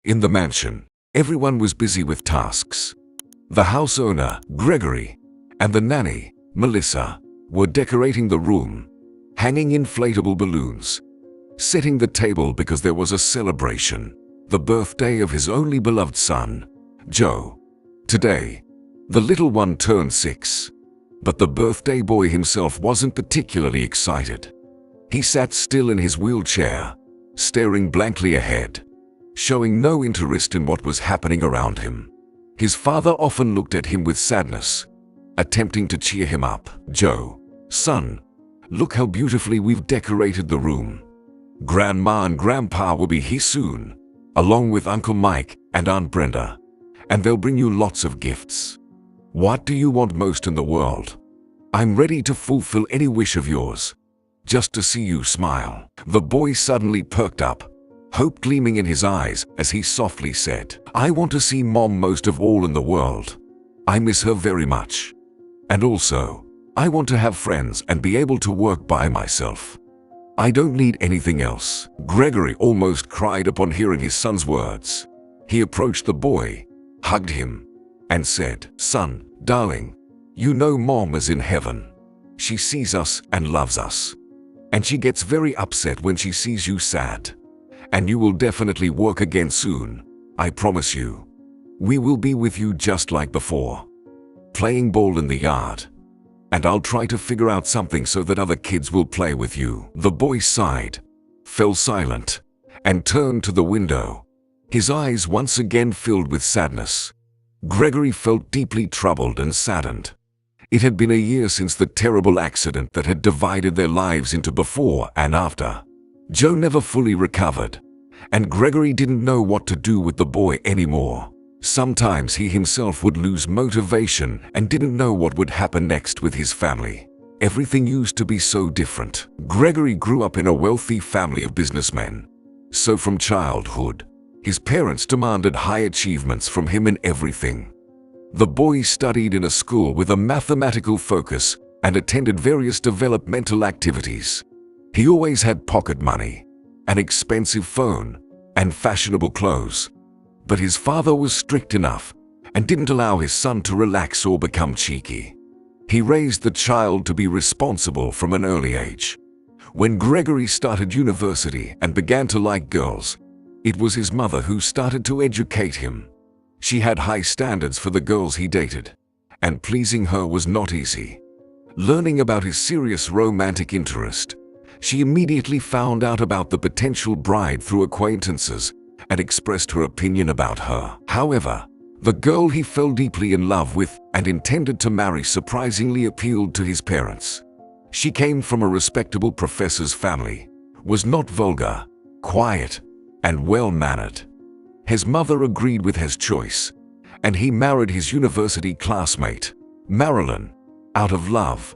In the mansion, everyone was busy with tasks. The house owner, Gregory, and the nanny, Melissa, were decorating the room, hanging inflatable balloons, setting the table because there was a celebration, the birthday of his only beloved son, Joe. Today, the little one turned 6, but the birthday boy himself wasn't particularly excited. He sat still in his wheelchair, staring blankly ahead, showing no interest in what was happening around him. His father often looked at him with sadness, attempting to cheer him up. "Joe, son, look how beautifully we've decorated the room. Grandma and Grandpa will be here soon, along with Uncle Mike and Aunt Brenda, and they'll bring you lots of gifts. What do you want most in the world? I'm ready to fulfill any wish of yours, just to see you smile." The boy suddenly perked up, hope gleaming in his eyes as he softly said, "I want to see Mom most of all in the world. I miss her very much. And also, I want to have friends and be able to work by myself. I don't need anything else." Gregory almost cried upon hearing his son's words. He approached the boy, hugged him, and said, "Son, darling, you know Mom is in heaven. She sees us and loves us. And she gets very upset when she sees you sad. And you will definitely work again soon, I promise you. We will be with you just like before, playing ball in the yard. And I'll try to figure out something so that other kids will play with you." The boy sighed, fell silent, and turned to the window, his eyes once again filled with sadness. Gregory felt deeply troubled and saddened. It had been a year since the terrible accident that had divided their lives into before and after. Joe never fully recovered, and Gregory didn't know what to do with the boy anymore. Sometimes he himself would lose motivation and didn't know what would happen next with his family. Everything used to be so different. Gregory grew up in a wealthy family of businessmen. So from childhood, his parents demanded high achievements from him in everything. The boy studied in a school with a mathematical focus and attended various developmental activities. He always had pocket money, an expensive phone, and fashionable clothes. But his father was strict enough and didn't allow his son to relax or become cheeky. He raised the child to be responsible from an early age. When Gregory started university and began to like girls, it was his mother who started to educate him. She had high standards for the girls he dated, and pleasing her was not easy. Learning about his serious romantic interest, she immediately found out about the potential bride through acquaintances and expressed her opinion about her. However, the girl he fell deeply in love with and intended to marry surprisingly appealed to his parents. She came from a respectable professor's family, was not vulgar, quiet, and well-mannered. His mother agreed with his choice, and he married his university classmate, Marilyn, out of love.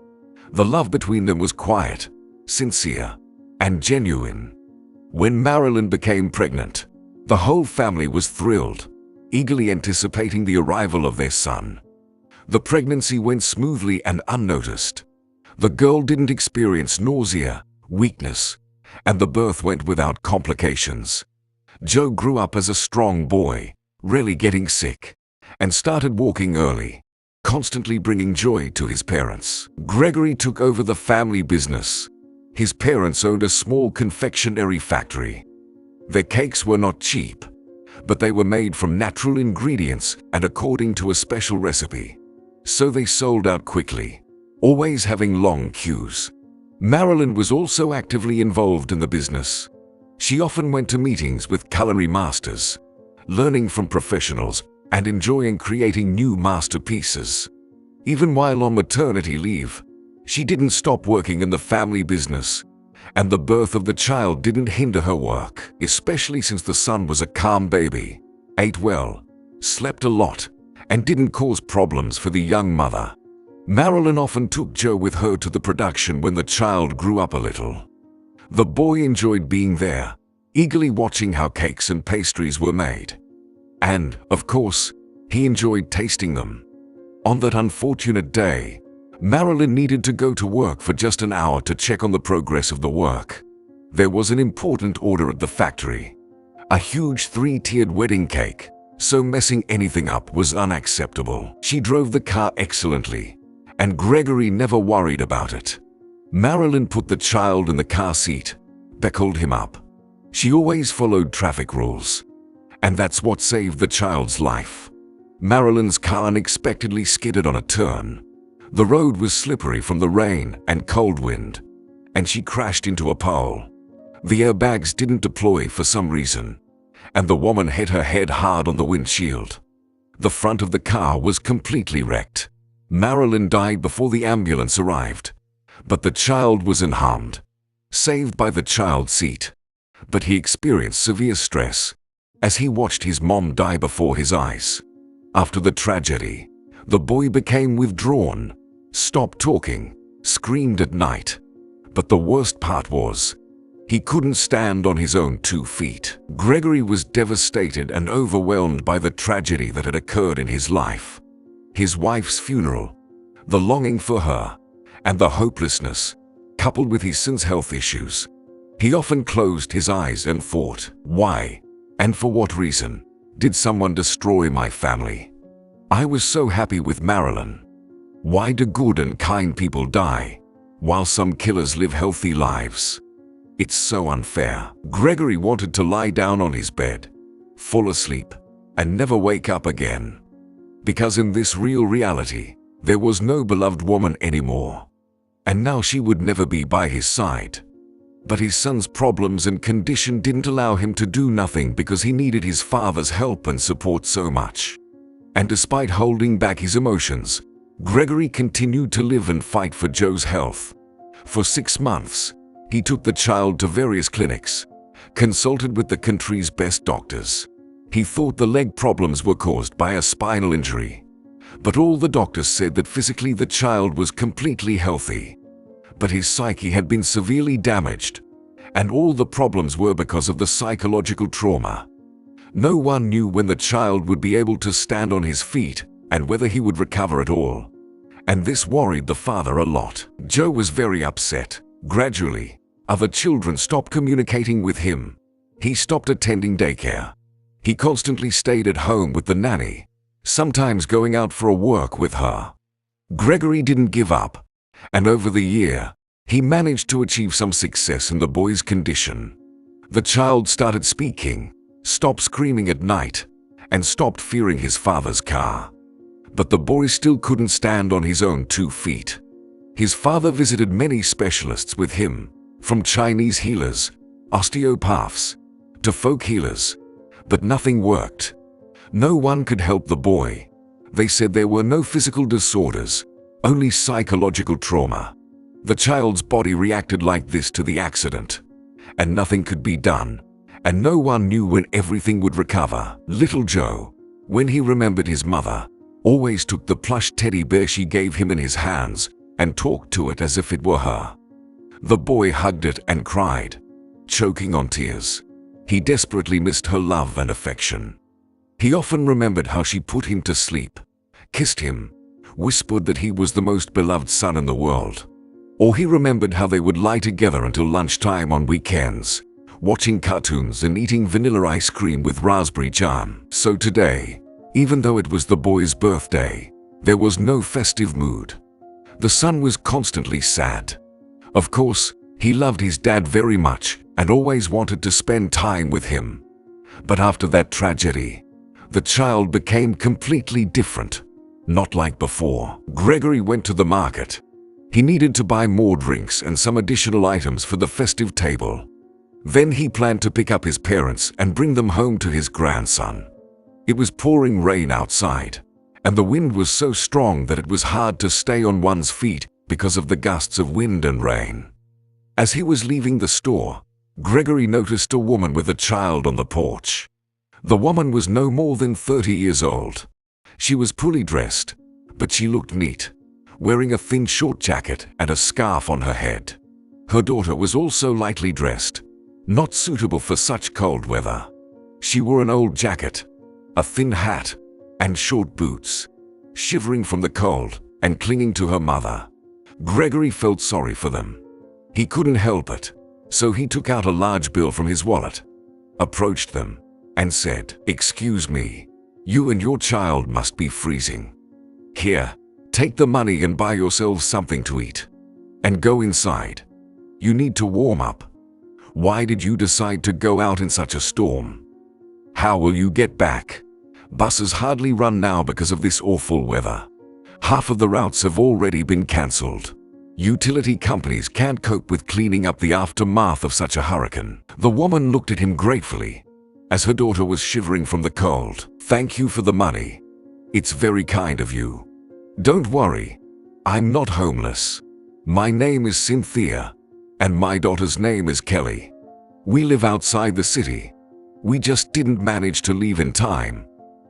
The love between them was quiet, sincere, and genuine. When Marilyn became pregnant, the whole family was thrilled, eagerly anticipating the arrival of their son. The pregnancy went smoothly and unnoticed. The girl didn't experience nausea, weakness, and the birth went without complications. Joe grew up as a strong boy, rarely getting sick, and started walking early, constantly bringing joy to his parents. Gregory took over the family business. His parents owned a small confectionery factory. Their cakes were not cheap, but they were made from natural ingredients and according to a special recipe. So they sold out quickly, always having long queues. Marilyn was also actively involved in the business. She often went to meetings with culinary masters, learning from professionals and enjoying creating new masterpieces. Even while on maternity leave, she didn't stop working in the family business, and the birth of the child didn't hinder her work, especially since the son was a calm baby, ate well, slept a lot, and didn't cause problems for the young mother. Marilyn often took Joe with her to the production when the child grew up a little. The boy enjoyed being there, eagerly watching how cakes and pastries were made. And, of course, he enjoyed tasting them. On that unfortunate day, Marilyn needed to go to work for just an hour to check on the progress of the work. There was an important order at the factory. A huge 3-tiered wedding cake, so messing anything up was unacceptable. She drove the car excellently, and Gregory never worried about it. Marilyn put the child in the car seat, buckled him up. She always followed traffic rules, and that's what saved the child's life. Marilyn's car unexpectedly skidded on a turn. The road was slippery from the rain and cold wind, and she crashed into a pole. The airbags didn't deploy for some reason, and the woman hit her head hard on the windshield. The front of the car was completely wrecked. Marilyn died before the ambulance arrived, but the child was unharmed, saved by the child's seat. But he experienced severe stress as he watched his mom die before his eyes. After the tragedy, the boy became withdrawn, stopped talking, screamed at night. But the worst part was, he couldn't stand on his own 2 feet. Gregory was devastated and overwhelmed by the tragedy that had occurred in his life. His wife's funeral, the longing for her, and the hopelessness, coupled with his son's health issues. He often closed his eyes and thought, why, and for what reason, did someone destroy my family? I was so happy with Marilyn. Why do good and kind people die, while some killers live healthy lives? It's so unfair. Gregory wanted to lie down on his bed, fall asleep, and never wake up again. Because in this real reality, there was no beloved woman anymore. And now she would never be by his side. But his son's problems and condition didn't allow him to do nothing because he needed his father's help and support so much. And despite holding back his emotions, Gregory continued to live and fight for Joe's health. For 6 months, he took the child to various clinics, consulted with the country's best doctors. He thought the leg problems were caused by a spinal injury, but all the doctors said that physically the child was completely healthy. But his psyche had been severely damaged, and all the problems were because of the psychological trauma. No one knew when the child would be able to stand on his feet and whether he would recover at all. And this worried the father a lot. Joe was very upset. Gradually, other children stopped communicating with him. He stopped attending daycare. He constantly stayed at home with the nanny, sometimes going out for a walk with her. Gregory didn't give up, and over the year, he managed to achieve some success in the boy's condition. The child started speaking, stopped screaming at night, and stopped fearing his father's car. But the boy still couldn't stand on his own 2 feet. His father visited many specialists with him, from Chinese healers, osteopaths, to folk healers, but nothing worked. No one could help the boy. They said there were no physical disorders, only psychological trauma. The child's body reacted like this to the accident, and nothing could be done, and no one knew when everything would recover. Little Joe, when he remembered his mother, always took the plush teddy bear she gave him in his hands and talked to it as if it were her. The boy hugged it and cried, choking on tears. He desperately missed her love and affection. He often remembered how she put him to sleep, kissed him, whispered that he was the most beloved son in the world. Or he remembered how they would lie together until lunchtime on weekends, watching cartoons and eating vanilla ice cream with raspberry jam. So today, even though it was the boy's birthday, there was no festive mood. The son was constantly sad. Of course, he loved his dad very much and always wanted to spend time with him. But after that tragedy, the child became completely different. Not like before. Gregory went to the market. He needed to buy more drinks and some additional items for the festive table. Then he planned to pick up his parents and bring them home to his grandson. It was pouring rain outside, and the wind was so strong that it was hard to stay on one's feet because of the gusts of wind and rain. As he was leaving the store, Gregory noticed a woman with a child on the porch. The woman was no more than 30 years old. She was poorly dressed, but she looked neat, wearing a thin short jacket and a scarf on her head. Her daughter was also lightly dressed, not suitable for such cold weather. She wore an old jacket, a thin hat, and short boots, shivering from the cold and clinging to her mother. Gregory felt sorry for them. He couldn't help it, so he took out a large bill from his wallet, approached them, and said, "Excuse me, you and your child must be freezing. Here, take the money and buy yourselves something to eat. And go inside. You need to warm up. Why did you decide to go out in such a storm? How will you get back? Buses hardly run now because of this awful weather. Half of the routes have already been cancelled. Utility companies can't cope with cleaning up the aftermath of such a hurricane." The woman looked at him gratefully, as her daughter was shivering from the cold. "Thank you for the money. It's very kind of you. Don't worry, I'm not homeless. My name is Cynthia, and my daughter's name is Kelly. We live outside the city. We just didn't manage to leave in time.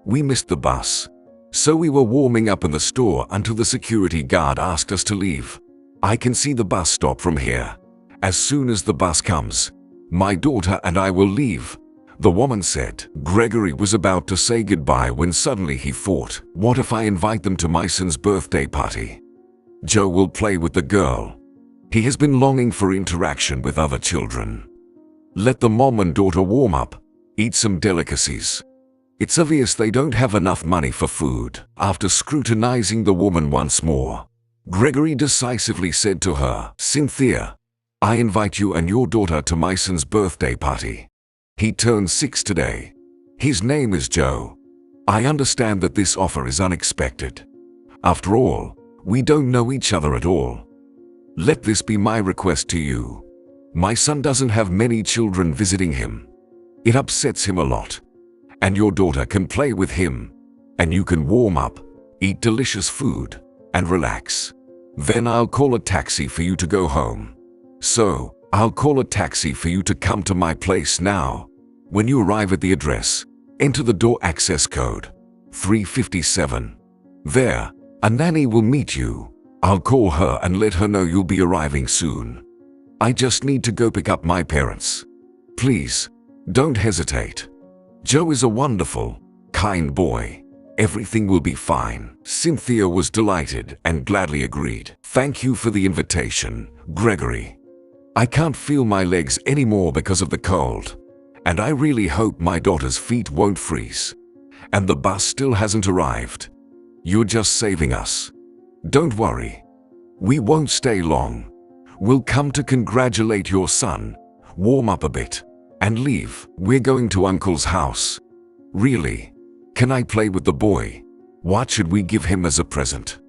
We missed the bus, so we were warming up in the store until the security guard asked us to leave. I can see the bus stop from here. As soon as the bus comes, my daughter and I will leave," the woman said. Gregory was about to say goodbye when suddenly he thought, "What if I invite them to my son's birthday party? Joe will play with the girl. He has been longing for interaction with other children. Let the mom and daughter warm up, eat some delicacies. It's obvious they don't have enough money for food." After scrutinizing the woman once more, Gregory decisively said to her, "Cynthia, I invite you and your daughter to my son's birthday party. He turns 6 today. His name is Joe. I understand that this offer is unexpected. After all, we don't know each other at all. Let this be my request to you. My son doesn't have many children visiting him. It upsets him a lot. And your daughter can play with him, and you can warm up, eat delicious food, and relax. Then I'll call a taxi for you to go home. So, I'll call a taxi for you to come to my place now. When you arrive at the address, enter the door access code 357. There, a nanny will meet you. I'll call her and let her know you'll be arriving soon. I just need to go pick up my parents. Please, don't hesitate. Joe is a wonderful, kind boy. Everything will be fine." Cynthia was delighted and gladly agreed. "Thank you for the invitation, Gregory. I can't feel my legs anymore because of the cold, and I really hope my daughter's feet won't freeze. And the bus still hasn't arrived. You're just saving us. Don't worry. We won't stay long. We'll come to congratulate your son, warm up a bit, and leave. We're going to Uncle's house." "Really? Can I play with the boy? What should we give him as a present?"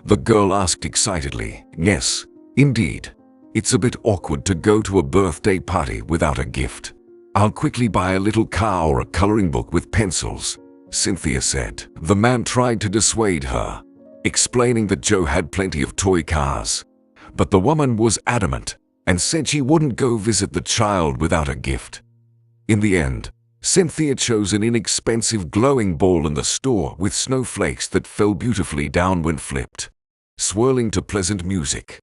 the girl asked excitedly. "Yes, indeed. It's a bit awkward to go to a birthday party without a gift. I'll quickly buy a little car or a coloring book with pencils," Cynthia said. The man tried to dissuade her, explaining that Joe had plenty of toy cars, but the woman was adamant and said she wouldn't go visit the child without a gift. In the end, Cynthia chose an inexpensive glowing ball in the store with snowflakes that fell beautifully down when flipped, swirling to pleasant music.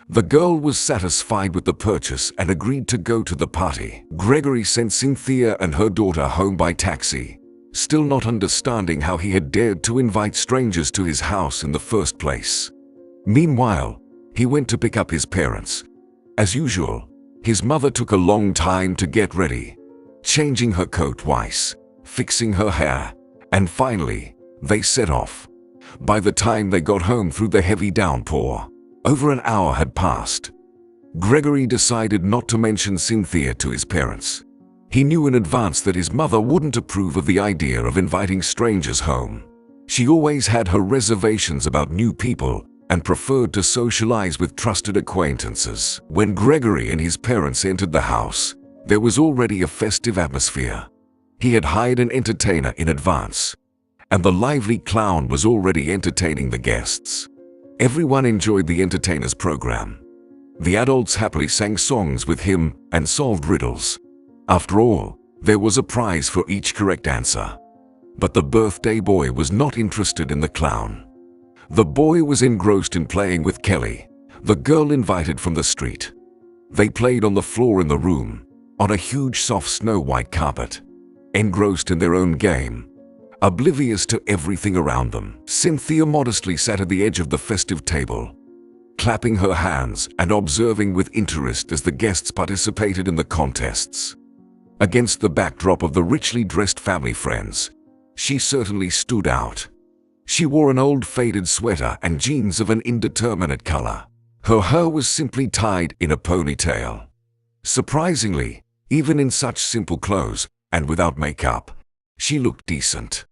The girl was satisfied with the purchase and agreed to go to the party. Gregory sent Cynthia and her daughter home by taxi, still not understanding how he had dared to invite strangers to his house in the first place. Meanwhile, he went to pick up his parents. As usual, his mother took a long time to get ready, changing her coat twice, fixing her hair, and finally, they set off. By the time they got home through the heavy downpour, over an hour had passed. Gregory decided not to mention Cynthia to his parents. He knew in advance that his mother wouldn't approve of the idea of inviting strangers home. She always had her reservations about new people and preferred to socialize with trusted acquaintances. When Gregory and his parents entered the house, there was already a festive atmosphere. He had hired an entertainer in advance, and the lively clown was already entertaining the guests. Everyone enjoyed the entertainer's program. The adults happily sang songs with him and solved riddles. After all, there was a prize for each correct answer. But the birthday boy was not interested in the clown. The boy was engrossed in playing with Kelly, the girl invited from the street. They played on the floor in the room, on a huge soft snow-white carpet, engrossed in their own game, oblivious to everything around them. Cynthia modestly sat at the edge of the festive table, clapping her hands and observing with interest as the guests participated in the contests. Against the backdrop of the richly dressed family friends, she certainly stood out. She wore an old faded sweater and jeans of an indeterminate color. Her hair was simply tied in a ponytail. Surprisingly, even in such simple clothes and without makeup, she looked decent.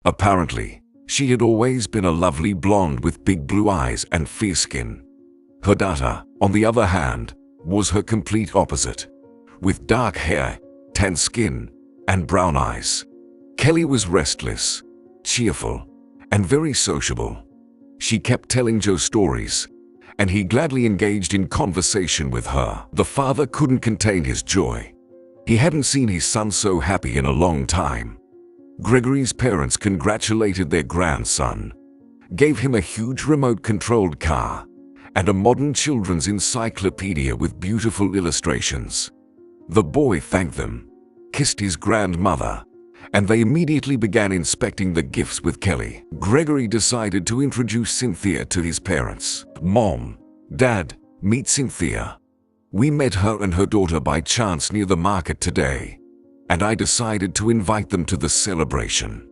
Apparently, she had always been a lovely blonde with big blue eyes and fair skin. Her daughter, on the other hand, was her complete opposite, with dark hair, tan skin, and brown eyes. Kelly was restless, cheerful, and very sociable. She kept telling Joe stories, and he gladly engaged in conversation with her. The father couldn't contain his joy. He hadn't seen his son so happy in a long time. Gregory's parents congratulated their grandson, gave him a huge remote-controlled car, and a modern children's encyclopedia with beautiful illustrations. The boy thanked them, kissed his grandmother, and they immediately began inspecting the gifts with Kelly. Gregory decided to introduce Cynthia to his parents. "Mom, Dad, meet Cynthia. We met her and her daughter by chance near the market today, and I decided to invite them to the celebration.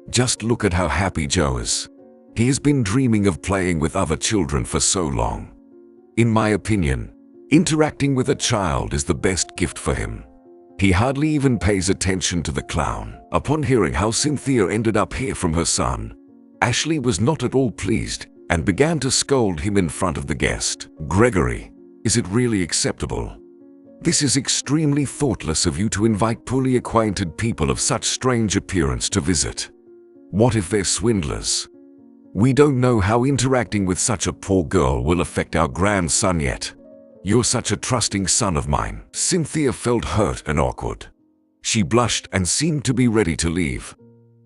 Just look at how happy Joe is. He has been dreaming of playing with other children for so long. In my opinion, interacting with a child is the best gift for him. He hardly even pays attention to the clown." Upon hearing how Cynthia ended up here from her son, Ashley was not at all pleased and began to scold him in front of the guest. "Gregory, is it really acceptable? This is extremely thoughtless of you to invite poorly acquainted people of such strange appearance to visit. What if they're swindlers? We don't know how interacting with such a poor girl will affect our grandson yet. You're such a trusting son of mine." Cynthia felt hurt and awkward. She blushed and seemed to be ready to leave.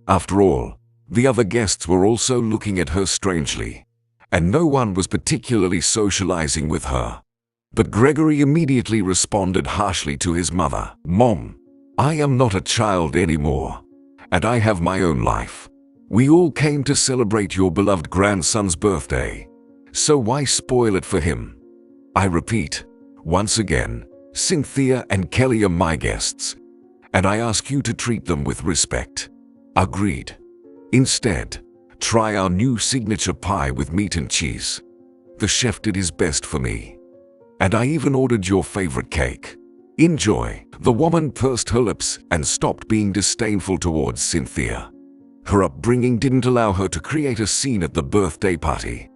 After all, the other guests were also looking at her strangely, and no one was particularly socializing with her. But Gregory immediately responded harshly to his mother. "Mom, I am not a child anymore, and I have my own life. We all came to celebrate your beloved grandson's birthday, so why spoil it for him? I repeat, once again, Cynthia and Kelly are my guests, and I ask you to treat them with respect." Agreed. Instead, try our new signature pie with meat and cheese. The chef did his best for me. And I even ordered your favorite cake. Enjoy. The woman pursed her lips and stopped being disdainful towards Cynthia. Her upbringing didn't allow her to create a scene at the birthday party,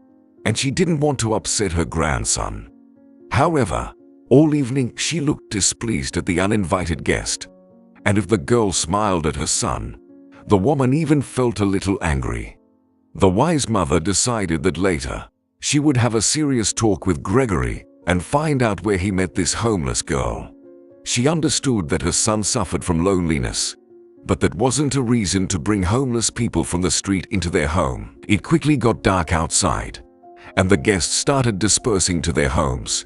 and she didn't want to upset her grandson. However, all evening she looked displeased at the uninvited guest, and if the girl smiled at her son, the woman even felt a little angry. The wise mother decided that later, she would have a serious talk with Gregory and find out where he met this homeless girl. She understood that her son suffered from loneliness, but that wasn't a reason to bring homeless people from the street into their home. It quickly got dark outside, and the guests started dispersing to their homes.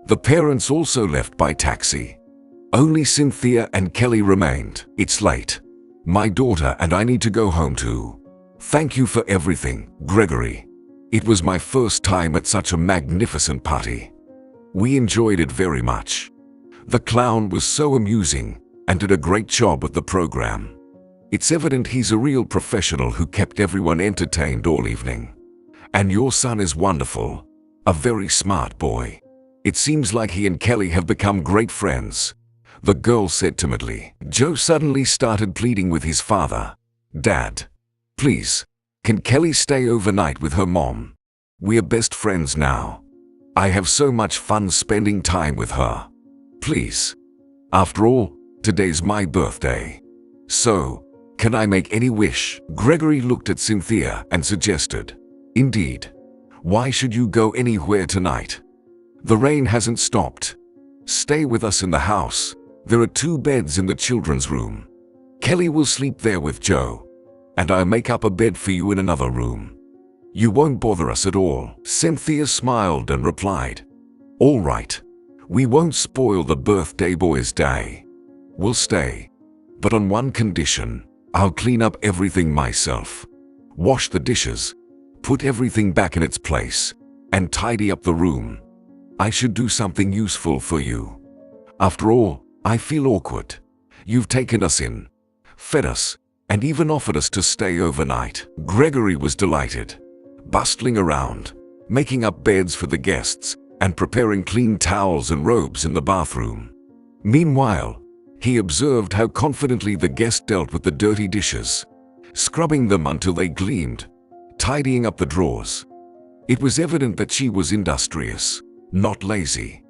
The parents also left by taxi. Only Cynthia and Kelly remained. "It's late. My daughter and I need to go home too. Thank you for everything, Gregory. It was my first time at such a magnificent party. We enjoyed it very much. The clown was so amusing and did a great job at the program. It's evident he's a real professional who kept everyone entertained all evening. And your son is wonderful, a very smart boy. It seems like he and Kelly have become great friends," the girl said timidly. Joe suddenly started pleading with his father. "Dad, please, can Kelly stay overnight with her mom? We're best friends now. I have so much fun spending time with her. Please. After all, today's my birthday. So, can I make any wish?" Gregory looked at Cynthia and suggested, "Indeed. Why should you go anywhere tonight? The rain hasn't stopped. Stay with us in the house. There are 2 beds in the children's room. Kelly will sleep there with Joe, and I'll make up a bed for you in another room. You won't bother us at all." Cynthia smiled and replied, "All right. We won't spoil the birthday boy's day. We'll stay, but on one condition. I'll clean up everything myself. Wash the dishes, put everything back in its place, and tidy up the room. I should do something useful for you. After all, I feel awkward. You've taken us in, fed us, and even offered us to stay overnight." Gregory was delighted, bustling around, making up beds for the guests, and preparing clean towels and robes in the bathroom. Meanwhile, he observed how confidently the guest dealt with the dirty dishes, scrubbing them until they gleamed, tidying up the drawers. It was evident that she was industrious, not lazy.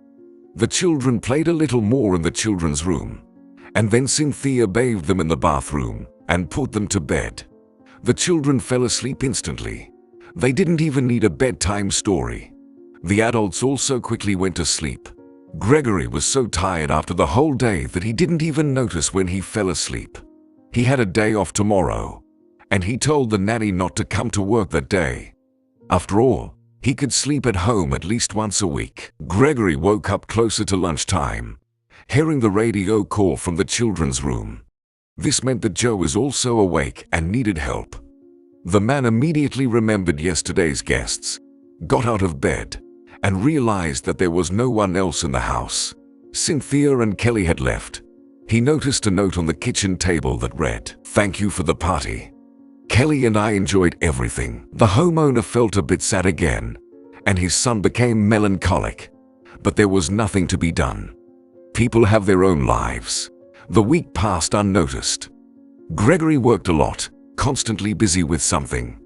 The children played a little more in the children's room, and then Cynthia bathed them in the bathroom and put them to bed. The children fell asleep instantly. They didn't even need a bedtime story. The adults also quickly went to sleep. Gregory was so tired after the whole day that he didn't even notice when he fell asleep. He had a day off tomorrow, and he told the nanny not to come to work that day. After all, he could sleep at home at least once a week. Gregory woke up closer to lunchtime, hearing the radio call from the children's room. This meant that Joe was also awake and needed help. The man immediately remembered yesterday's guests, got out of bed, and realized that there was no one else in the house. Cynthia and Kelly had left. He noticed a note on the kitchen table that read, "Thank you for the party. Kelly and I enjoyed everything." The homeowner felt a bit sad again, and his son became melancholic. But there was nothing to be done. People have their own lives. The week passed unnoticed. Gregory worked a lot, constantly busy with something.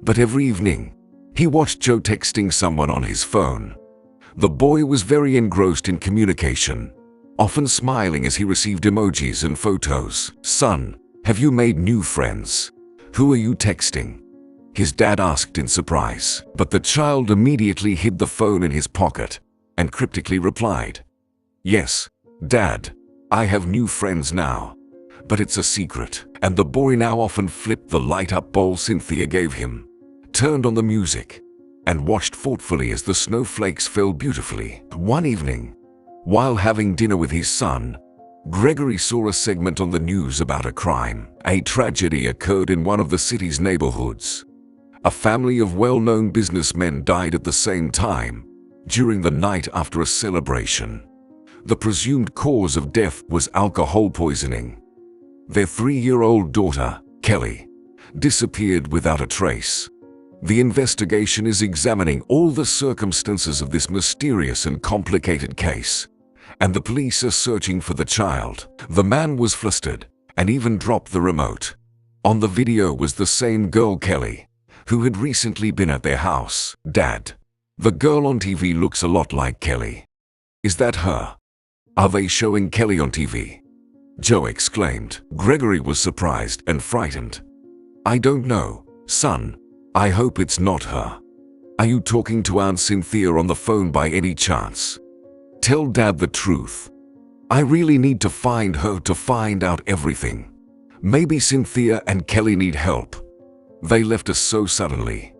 But every evening, he watched Joe texting someone on his phone. The boy was very engrossed in communication, often smiling as he received emojis and photos. "Son, have you made new friends? Who are you texting?" his dad asked in surprise. But the child immediately hid the phone in his pocket and cryptically replied, "Yes, Dad, I have new friends now, but it's a secret." And the boy now often flipped the light-up bowl Cynthia gave him, turned on the music, and watched thoughtfully as the snowflakes fell beautifully. One evening, while having dinner with his son, Gregory saw a segment on the news about a crime. A tragedy occurred in one of the city's neighborhoods. A family of well-known businessmen died at the same time, during the night after a celebration. The presumed cause of death was alcohol poisoning. Their 3-year-old daughter, Kelly, disappeared without a trace. The investigation is examining all the circumstances of this mysterious and complicated case, and the police are searching for the child. The man was flustered and even dropped the remote. On the video was the same girl, Kelly, who had recently been at their house. "Dad, the girl on TV looks a lot like Kelly. Is that her? Are they showing Kelly on TV?" Joe exclaimed. Gregory was surprised and frightened. "I don't know, son. I hope it's not her. Are you talking to Aunt Cynthia on the phone by any chance? Tell Dad the truth. I really need to find her to find out everything. Maybe Cynthia and Kelly need help. They left us so suddenly.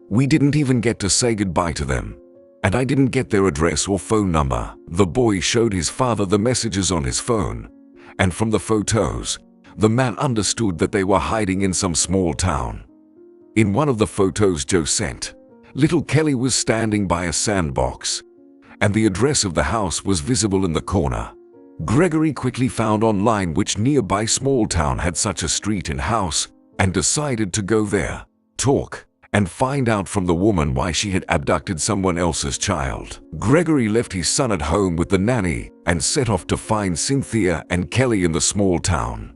We didn't even get to say goodbye to them, and I didn't get their address or phone number." The boy showed his father the messages on his phone, and from the photos, the man understood that they were hiding in some small town. In one of the photos Joe sent, little Kelly was standing by a sandbox, and the address of the house was visible in the corner. Gregory quickly found online which nearby small town had such a street and house, and decided to go there, talk, and find out from the woman why she had abducted someone else's child. Gregory left his son at home with the nanny and set off to find Cynthia and Kelly in the small town.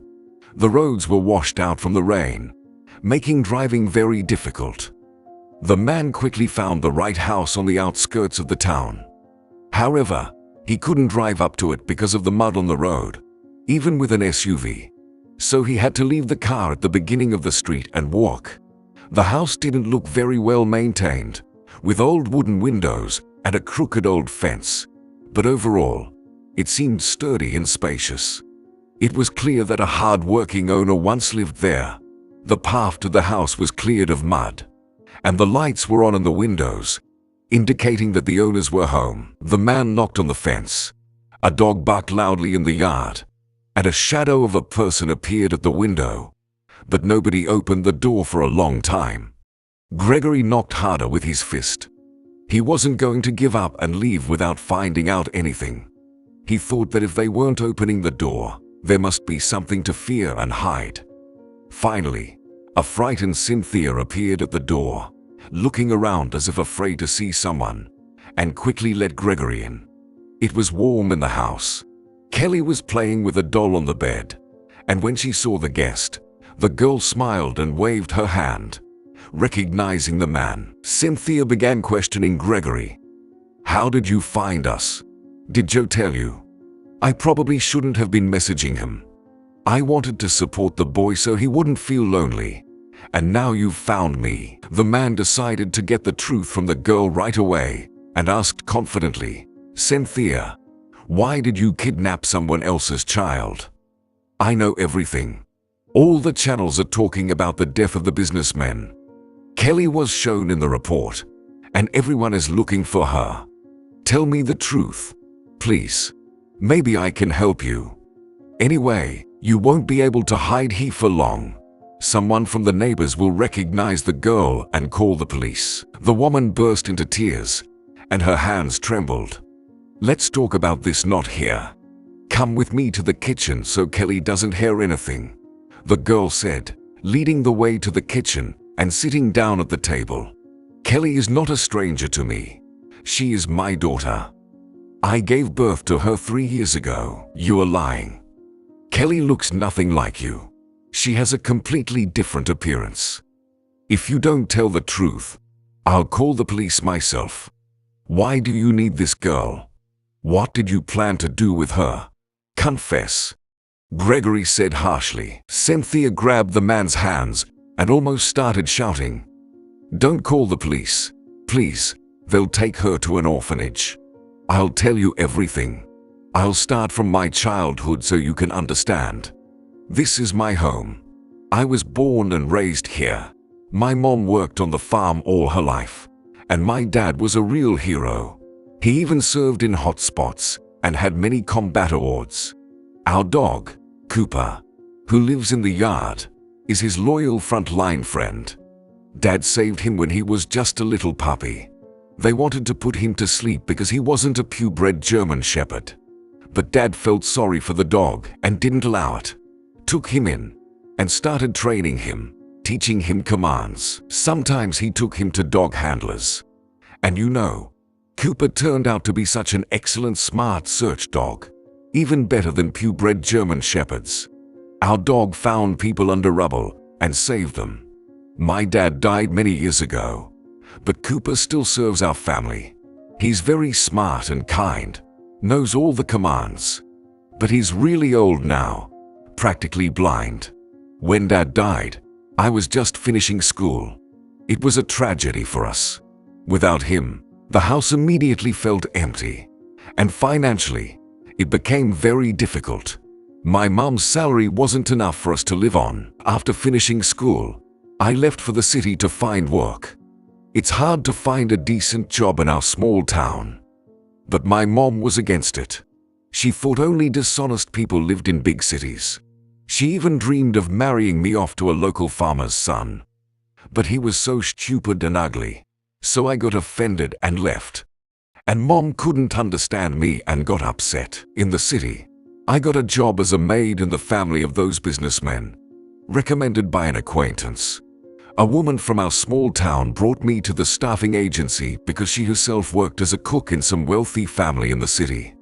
The roads were washed out from the rain, making driving very difficult. The man quickly found the right house on the outskirts of the town. However, he couldn't drive up to it because of the mud on the road, even with an SUV. So he had to leave the car at the beginning of the street and walk. The house didn't look very well maintained, with old wooden windows and a crooked old fence. But overall, it seemed sturdy and spacious. It was clear that a hard-working owner once lived there. The path to the house was cleared of mud, and the lights were on in the windows, indicating that the owners were home. The man knocked on the fence. A dog barked loudly in the yard, and a shadow of a person appeared at the window. But nobody opened the door for a long time. Gregory knocked harder with his fist. He wasn't going to give up and leave without finding out anything. He thought that if they weren't opening the door, There must be something to fear and hide. Finally, a frightened Cynthia appeared at the door, looking around as if afraid to see someone, and quickly let Gregory in. It was warm in the house. Kelly was playing with a doll on the bed, and when she saw the guest, the girl smiled and waved her hand, recognizing the man. Cynthia began questioning Gregory. "How did you find us? Did Joe tell you? I probably shouldn't have been messaging him. I wanted to support the boy so he wouldn't feel lonely. And now you've found me." The man decided to get the truth from the girl right away and asked confidently, "Cynthia, why did you kidnap someone else's child?" "I know everything. All the channels are talking about the death of the businessman. Kelly was shown in the report, and everyone is looking for her. Tell me the truth, please. Maybe I can help you. Anyway, you won't be able to hide here for long. Someone from the neighbors will recognize the girl and call the police." The woman burst into tears, and her hands trembled. "Let's talk about this not here. Come with me to the kitchen so Kelly doesn't hear anything," the girl said, leading the way to the kitchen and sitting down at the table. "Kelly is not a stranger to me. She is my daughter. I gave birth to her 3 years ago." "You are lying. Kelly looks nothing like you. She has a completely different appearance. If you don't tell the truth, I'll call the police myself. Why do you need this girl? What did you plan to do with her? Confess," Gregory said harshly. Cynthia grabbed the man's hands and almost started shouting, "Don't call the police, please. They'll take her to an orphanage. I'll tell you everything. I'll start from my childhood so you can understand. This is my home. I was born and raised here. My mom worked on the farm all her life, and my dad was a real hero. He even served in hot spots and had many combat awards. Our dog, Cooper, who lives in the yard, is his loyal frontline friend. Dad saved him when he was just a little puppy. They wanted to put him to sleep because he wasn't a purebred German Shepherd. But Dad felt sorry for the dog and didn't allow it. Took him in and started training him, teaching him commands. Sometimes he took him to dog handlers. And you know, Cooper turned out to be such an excellent smart search dog, even better than purebred German Shepherds. Our dog found people under rubble and saved them. My dad died many years ago, but Cooper still serves our family. He's very smart and kind, knows all the commands. But he's really old now, practically blind. When Dad died, I was just finishing school. It was a tragedy for us. Without him, the house immediately felt empty, and financially, it became very difficult. My mom's salary wasn't enough for us to live on. After finishing school, I left for the city to find work. It's hard to find a decent job in our small town. But my mom was against it. She thought only dishonest people lived in big cities. She even dreamed of marrying me off to a local farmer's son. But he was so stupid and ugly, so I got offended and left. And Mom couldn't understand me and got upset. In the city, I got a job as a maid in the family of those businessmen, recommended by an acquaintance. A woman from our small town brought me to the staffing agency because she herself worked as a cook in some wealthy family in the city.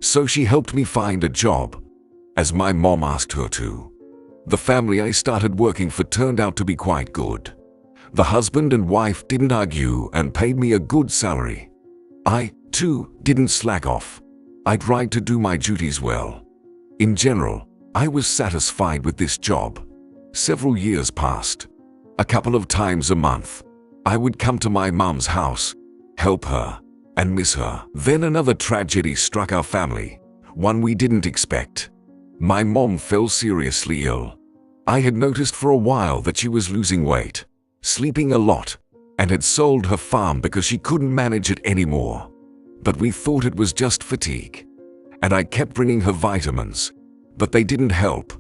So she helped me find a job, as my mom asked her to. The family I started working for turned out to be quite good. The husband and wife didn't argue and paid me a good salary. I, too, didn't slack off. I tried to do my duties well. In general, I was satisfied with this job. Several years passed. A couple of times a month, I would come to my mom's house, help her, and miss her. Then another tragedy struck our family, one we didn't expect. My mom fell seriously ill. I had noticed for a while that she was losing weight, sleeping a lot, and had sold her farm because she couldn't manage it anymore. But we thought it was just fatigue. And I kept bringing her vitamins, but they didn't help.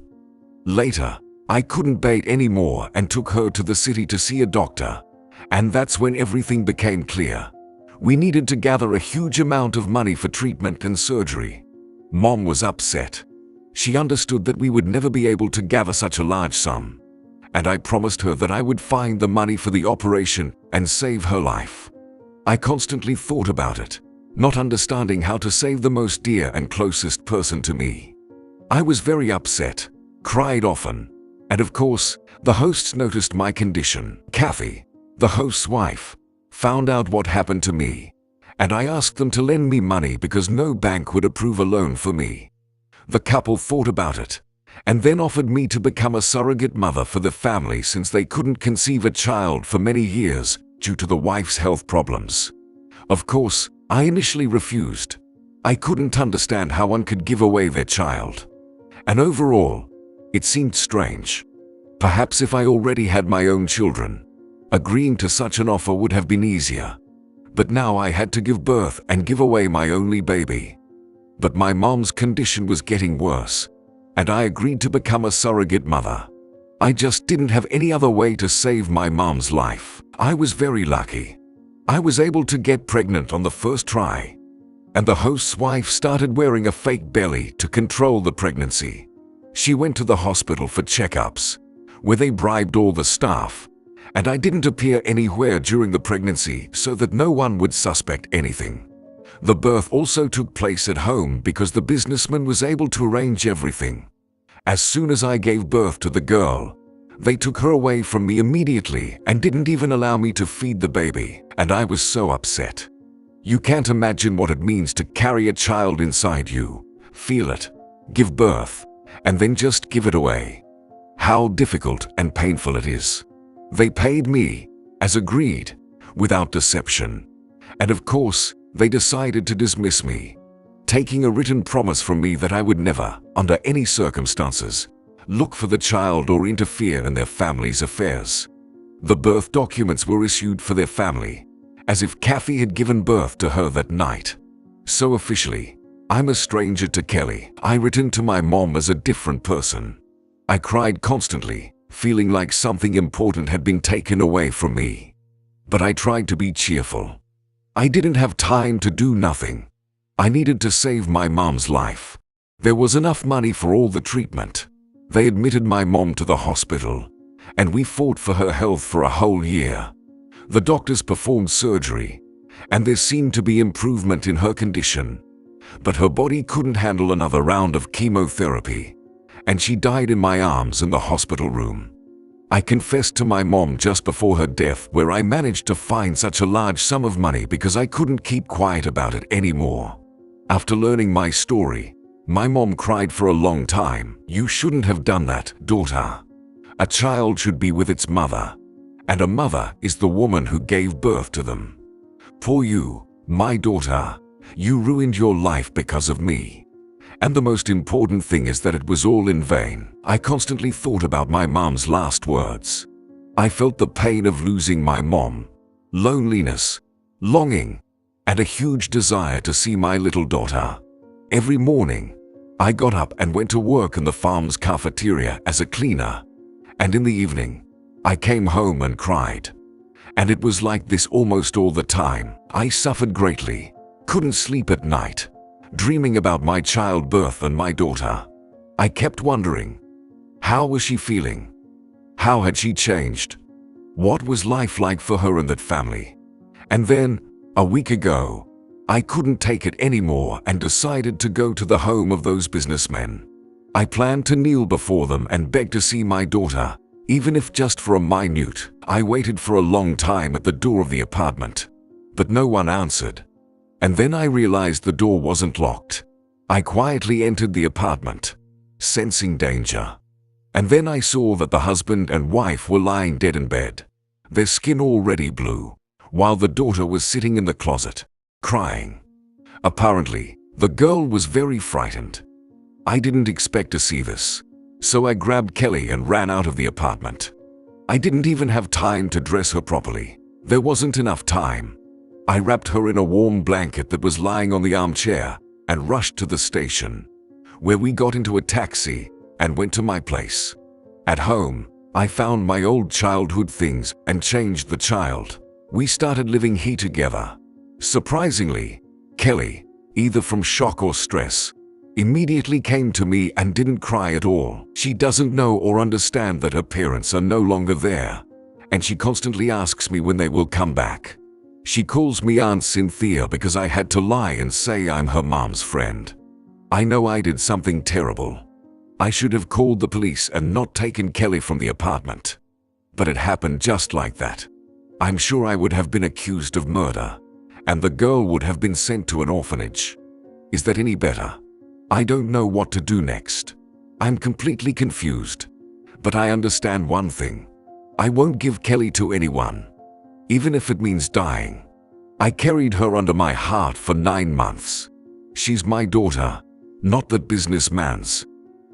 Later, I couldn't bait anymore and took her to the city to see a doctor. And that's when everything became clear. We needed to gather a huge amount of money for treatment and surgery. Mom was upset. She understood that we would never be able to gather such a large sum, and I promised her that I would find the money for the operation and save her life. I constantly thought about it, not understanding how to save the most dear and closest person to me. I was very upset, cried often, and of course, the hosts noticed my condition. Kathy, the host's wife, found out what happened to me, and I asked them to lend me money because no bank would approve a loan for me. The couple thought about it, and then offered me to become a surrogate mother for the family since they couldn't conceive a child for many years due to the wife's health problems. Of course, I initially refused. I couldn't understand how one could give away their child. And overall, it seemed strange. Perhaps if I already had my own children, agreeing to such an offer would have been easier. But now I had to give birth and give away my only baby. But my mom's condition was getting worse, and I agreed to become a surrogate mother. I just didn't have any other way to save my mom's life. I was very lucky. I was able to get pregnant on the first try, and the host's wife started wearing a fake belly to control the pregnancy. She went to the hospital for checkups, where they bribed all the staff, and I didn't appear anywhere during the pregnancy so that no one would suspect anything. The birth also took place at home because the businessman was able to arrange everything. As soon as I gave birth to the girl, they took her away from me immediately and didn't even allow me to feed the baby, and I was so upset. You can't imagine what it means to carry a child inside you, feel it, give birth, and then just give it away. How difficult and painful it is. They paid me, as agreed, without deception. And of course, they decided to dismiss me, taking a written promise from me that I would never, under any circumstances, look for the child or interfere in their family's affairs. The birth documents were issued for their family, as if Kathy had given birth to her that night. So officially, I'm a stranger to Kelly. I returned to my mom as a different person. I cried constantly, feeling like something important had been taken away from me. But I tried to be cheerful. I didn't have time to do nothing. I needed to save my mom's life. There was enough money for all the treatment. They admitted my mom to the hospital, and we fought for her health for a whole year. The doctors performed surgery, and there seemed to be improvement in her condition. But her body couldn't handle another round of chemotherapy, and she died in my arms in the hospital room. I confessed to my mom just before her death, where I managed to find such a large sum of money because I couldn't keep quiet about it anymore. After learning my story, my mom cried for a long time. You shouldn't have done that, daughter. A child should be with its mother, and a mother is the woman who gave birth to them. Poor you, my daughter, you ruined your life because of me. And the most important thing is that it was all in vain. I constantly thought about my mom's last words. I felt the pain of losing my mom, loneliness, longing, and a huge desire to see my little daughter. Every morning, I got up and went to work in the farm's cafeteria as a cleaner. And in the evening, I came home and cried. And it was like this almost all the time. I suffered greatly, couldn't sleep at night, dreaming about my childbirth and my daughter. I kept wondering, how was she feeling? How had she changed? What was life like for her and that family? And then, a week ago, I couldn't take it anymore and decided to go to the home of those businessmen. I planned to kneel before them and beg to see my daughter, even if just for a minute. I waited for a long time at the door of the apartment, but no one answered. And then I realized the door wasn't locked. I quietly entered the apartment, sensing danger. And then I saw that the husband and wife were lying dead in bed, their skin already blue, while the daughter was sitting in the closet, crying. Apparently, the girl was very frightened. I didn't expect to see this, so I grabbed Kelly and ran out of the apartment. I didn't even have time to dress her properly. There wasn't enough time. I wrapped her in a warm blanket that was lying on the armchair and rushed to the station, where we got into a taxi and went to my place. At home, I found my old childhood things and changed the child. We started living here together. Surprisingly, Kelly, either from shock or stress, immediately came to me and didn't cry at all. She doesn't know or understand that her parents are no longer there, and she constantly asks me when they will come back. She calls me Aunt Cynthia because I had to lie and say I'm her mom's friend. I know I did something terrible. I should have called the police and not taken Kelly from the apartment. But it happened just like that. I'm sure I would have been accused of murder, and the girl would have been sent to an orphanage. Is that any better? I don't know what to do next. I'm completely confused. But I understand one thing. I won't give Kelly to anyone, even if it means dying. I carried her under my heart for 9 months. She's my daughter, not that businessman's.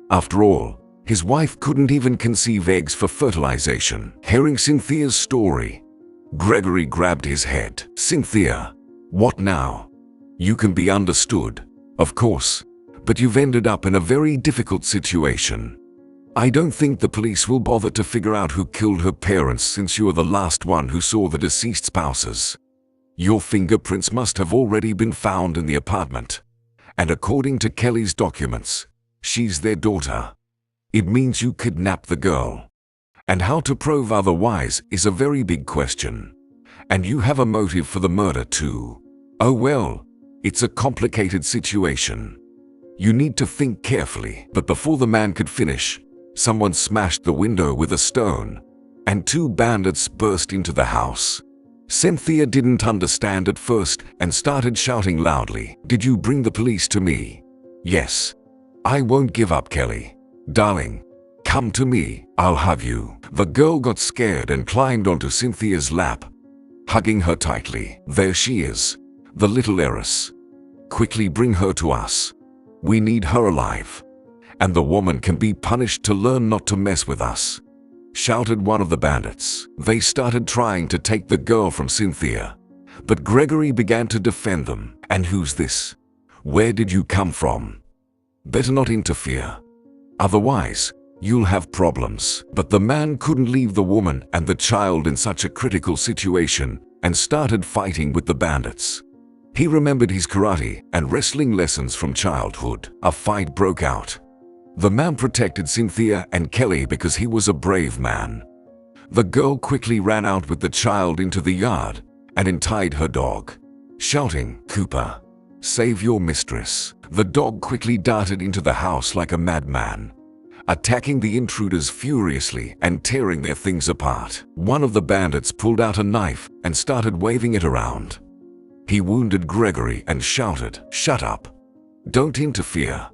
After all, his wife couldn't even conceive eggs for fertilization. Hearing Cynthia's story, Gregory grabbed his head. Cynthia, what now? You can be understood, of course, but you've ended up in a very difficult situation. I don't think the police will bother to figure out who killed her parents since you are the last one who saw the deceased spouses. Your fingerprints must have already been found in the apartment. And according to Kelly's documents, she's their daughter. It means you kidnapped the girl. And how to prove otherwise is a very big question. And you have a motive for the murder too. Oh well, it's a complicated situation. You need to think carefully. But before the man could finish, someone smashed the window with a stone, and 2 bandits burst into the house. Cynthia didn't understand at first and started shouting loudly. Did you bring the police to me? Yes. I won't give up, Kelly. Darling, come to me, I'll hug you. The girl got scared and climbed onto Cynthia's lap, hugging her tightly. There she is, the little heiress. Quickly bring her to us. We need her alive. And the woman can be punished to learn not to mess with us, shouted one of the bandits. They started trying to take the girl from Cynthia, but Gregory began to defend them. And who's this? Where did you come from? Better not interfere. Otherwise, you'll have problems. But the man couldn't leave the woman and the child in such a critical situation and started fighting with the bandits. He remembered his karate and wrestling lessons from childhood. A fight broke out. The man protected Cynthia and Kelly because he was a brave man. The girl quickly ran out with the child into the yard and untied her dog, shouting, "Cooper, save your mistress." The dog quickly darted into the house like a madman, attacking the intruders furiously and tearing their things apart. One of the bandits pulled out a knife and started waving it around. He wounded Gregory and shouted, "Shut up! Don't interfere!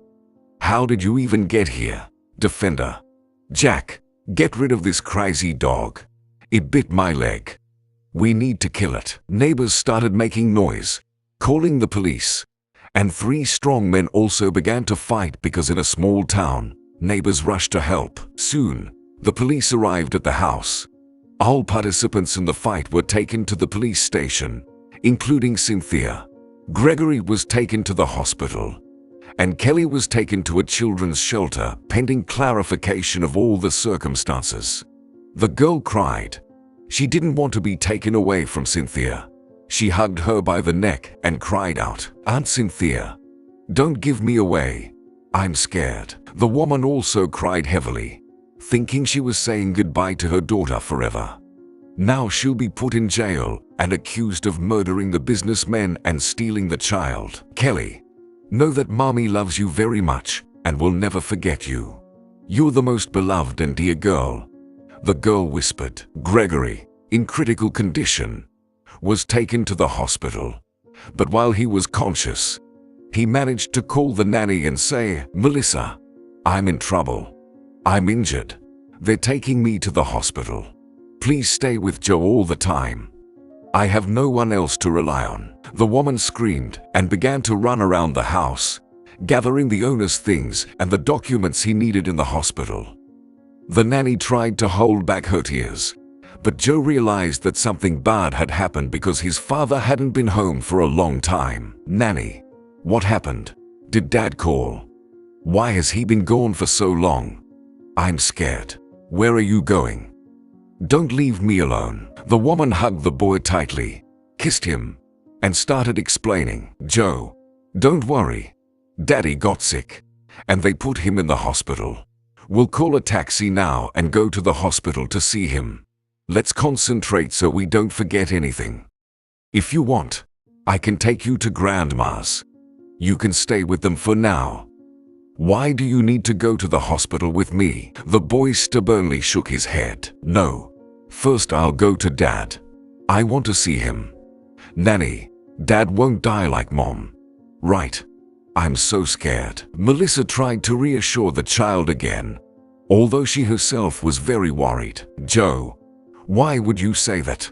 How did you even get here? Defender! Jack, get rid of this crazy dog. It bit my leg. We need to kill it." Neighbors started making noise, calling the police. And 3 strong men also began to fight because in a small town, neighbors rushed to help. Soon, the police arrived at the house. All participants in the fight were taken to the police station, including Cynthia. Gregory was taken to the hospital, and Kelly was taken to a children's shelter pending clarification of all the circumstances. The girl cried. She didn't want to be taken away from Cynthia. She hugged her by the neck and cried out, "Aunt Cynthia, don't give me away. I'm scared." The woman also cried heavily, thinking she was saying goodbye to her daughter forever. Now she'll be put in jail and accused of murdering the businessmen and stealing the child. "Kelly, know that Mommy loves you very much and will never forget you. You're the most beloved and dear girl," the girl whispered. Gregory, in critical condition, was taken to the hospital. But while he was conscious, he managed to call the nanny and say, "Melissa, I'm in trouble. I'm injured. They're taking me to the hospital. Please stay with Joe all the time. I have no one else to rely on." The woman screamed and began to run around the house, gathering the owner's things and the documents he needed in the hospital. The nanny tried to hold back her tears, but Joe realized that something bad had happened because his father hadn't been home for a long time. "Nanny, what happened? Did Dad call? Why has he been gone for so long? I'm scared. Where are you going? Don't leave me alone." The woman hugged the boy tightly, kissed him, and started explaining. "Joe, don't worry. Daddy got sick, and they put him in the hospital. We'll call a taxi now and go to the hospital to see him. Let's concentrate so we don't forget anything. If you want, I can take you to Grandma's. You can stay with them for now. Why do you need to go to the hospital with me? The boy stubbornly shook his head. No. First I'll go to Dad. I want to see him. Nanny, Dad won't die like Mom. Right. I'm so scared. Melissa tried to reassure the child again, although she herself was very worried. Joe, why would you say that?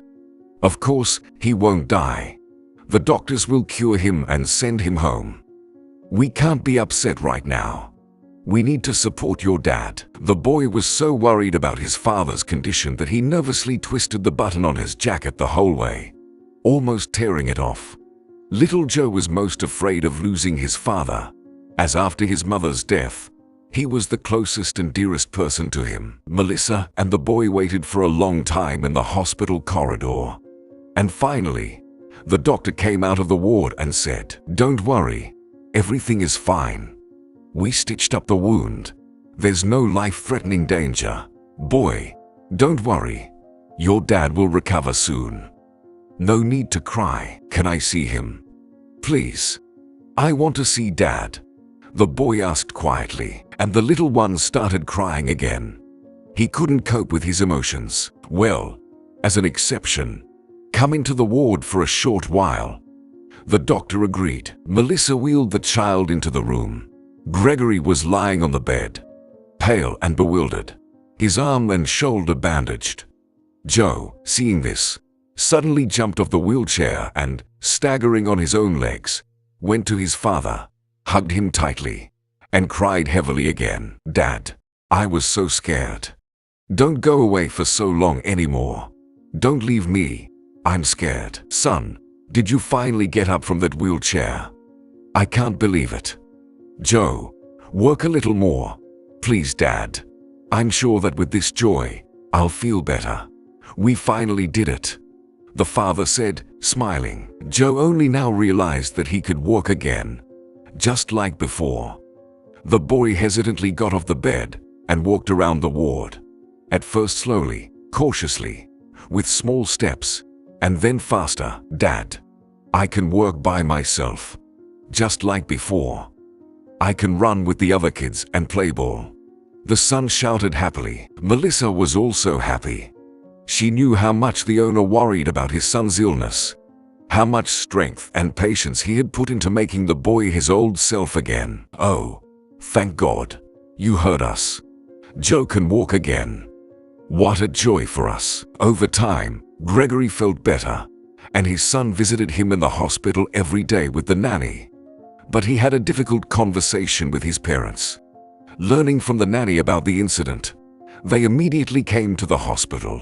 Of course, he won't die. The doctors will cure him and send him home. We can't be upset right now. We need to support your dad. The boy was so worried about his father's condition that he nervously twisted the button on his jacket the whole way, almost tearing it off. Little Joe was most afraid of losing his father, as after his mother's death, he was the closest and dearest person to him. Melissa and the boy waited for a long time in the hospital corridor. And finally, the doctor came out of the ward and said, "Don't worry, everything is fine. We stitched up the wound. There's no life-threatening danger. Boy, don't worry. Your dad will recover soon. No need to cry. Can I see him? Please. I want to see Dad," the boy asked quietly, and the little one started crying again. He couldn't cope with his emotions. Well, as an exception, come into the ward for a short while. The doctor agreed. Melissa wheeled the child into the room. Gregory was lying on the bed, pale and bewildered, his arm and shoulder bandaged. Joe, seeing this, suddenly jumped off the wheelchair and, staggering on his own legs, went to his father, hugged him tightly, and cried heavily again. "Dad, I was so scared. Don't go away for so long anymore. Don't leave me. I'm scared." "Son, did you finally get up from that wheelchair? I can't believe it." "Joe, work a little more. Please, Dad. I'm sure that with this joy, I'll feel better. We finally did it," the father said, smiling. Joe only now realized that he could walk again, just like before. The boy hesitantly got off the bed and walked around the ward, at first slowly, cautiously, with small steps, and then faster. "Dad, I can work by myself, just like before. I can run with the other kids and play ball," the son shouted happily. Melissa was also happy. She knew how much the owner worried about his son's illness, how much strength and patience he had put into making the boy his old self again. "Oh, thank God. You heard us. Joe can walk again. What a joy for us." Over time, Gregory felt better, and his son visited him in the hospital every day with the nanny. But he had a difficult conversation with his parents. Learning from the nanny about the incident, they immediately came to the hospital.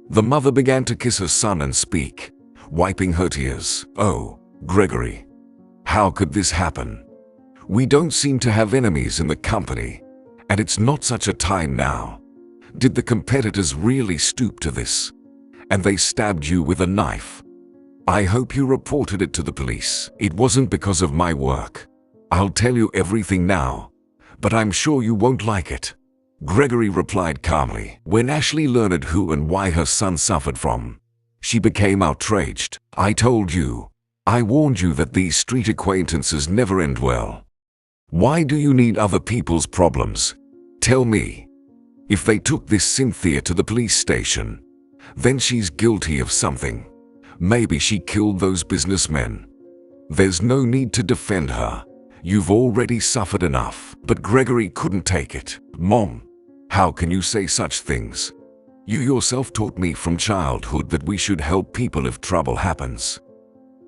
The mother began to kiss her son and speak, wiping her tears. "Oh, Gregory, how could this happen? We don't seem to have enemies in the company, and it's not such a time now. Did the competitors really stoop to this? And they stabbed you with a knife? I hope you reported it to the police." "It wasn't because of my work. I'll tell you everything now, but I'm sure you won't like it," Gregory replied calmly. When Ashley learned who and why her son suffered from, she became outraged. "I told you. I warned you that these street acquaintances never end well. Why do you need other people's problems? Tell me. If they took this Cynthia to the police station, then she's guilty of something. Maybe she killed those businessmen. There's no need to defend her. You've already suffered enough." But Gregory couldn't take it. "Mom, how can you say such things? You yourself taught me from childhood that we should help people if trouble happens.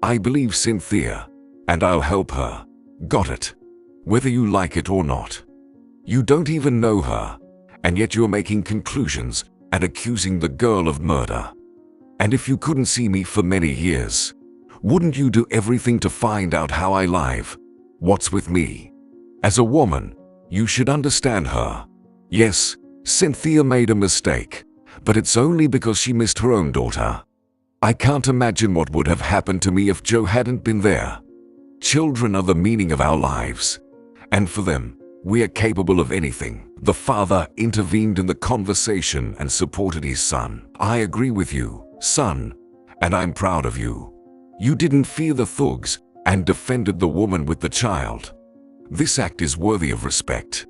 I believe Cynthia, and I'll help her. Got it? Whether you like it or not. You don't even know her, and yet you're making conclusions and accusing the girl of murder. And if you couldn't see me for many years, wouldn't you do everything to find out how I live? What's with me? As a woman, you should understand her. Yes, Cynthia made a mistake, but it's only because she missed her own daughter. I can't imagine what would have happened to me if Joe hadn't been there. Children are the meaning of our lives, and for them, we are capable of anything. The father intervened in the conversation and supported his son. I agree with you, son, and I'm proud of you. You didn't fear the thugs and defended the woman with the child. This act is worthy of respect.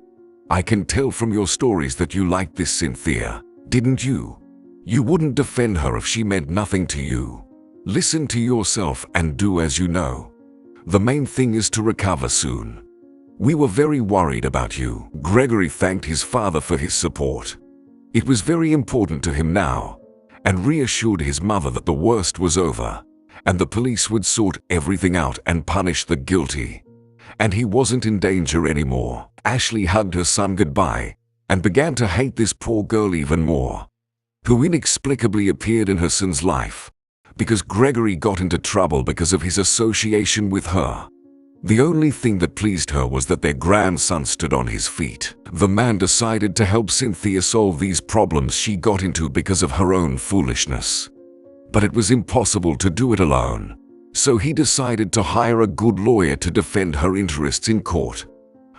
I can tell from your stories that you liked this Cynthia, didn't you? You wouldn't defend her if she meant nothing to you. Listen to yourself and do as you know. The main thing is to recover soon. We were very worried about you. Gregory thanked his father for his support. It was very important to him now, and reassured his mother that the worst was over, and the police would sort everything out and punish the guilty. And he wasn't in danger anymore. Ashley hugged her son goodbye and began to hate this poor girl even more, who inexplicably appeared in her son's life, because Gregory got into trouble because of his association with her. The only thing that pleased her was that their grandson stood on his feet. The man decided to help Cynthia solve these problems she got into because of her own foolishness. But it was impossible to do it alone, so he decided to hire a good lawyer to defend her interests in court.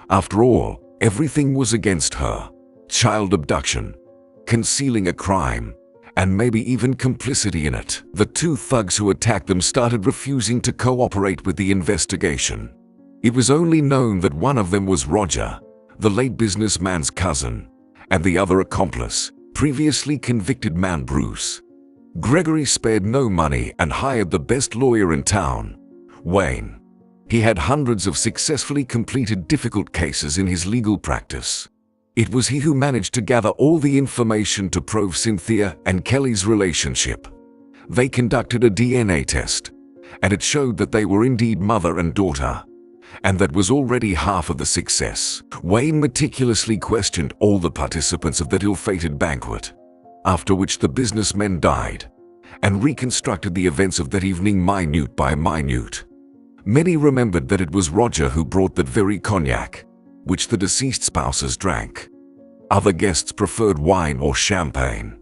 After all, everything was against her: child abduction, concealing a crime, and maybe even complicity in it. The two thugs who attacked them started refusing to cooperate with the investigation. It was only known that one of them was Roger, the late businessman's cousin, and the other accomplice, previously convicted man Bruce. Gregory spared no money and hired the best lawyer in town, Wayne. He had hundreds of successfully completed difficult cases in his legal practice. It was he who managed to gather all the information to prove Cynthia and Kelly's relationship. They conducted a DNA test, and it showed that they were indeed mother and daughter, and that was already half of the success. Wayne meticulously questioned all the participants of that ill-fated banquet, after which the businessmen died, and reconstructed the events of that evening minute by minute. Many remembered that it was Roger who brought that very cognac, which the deceased spouses drank. Other guests preferred wine or champagne.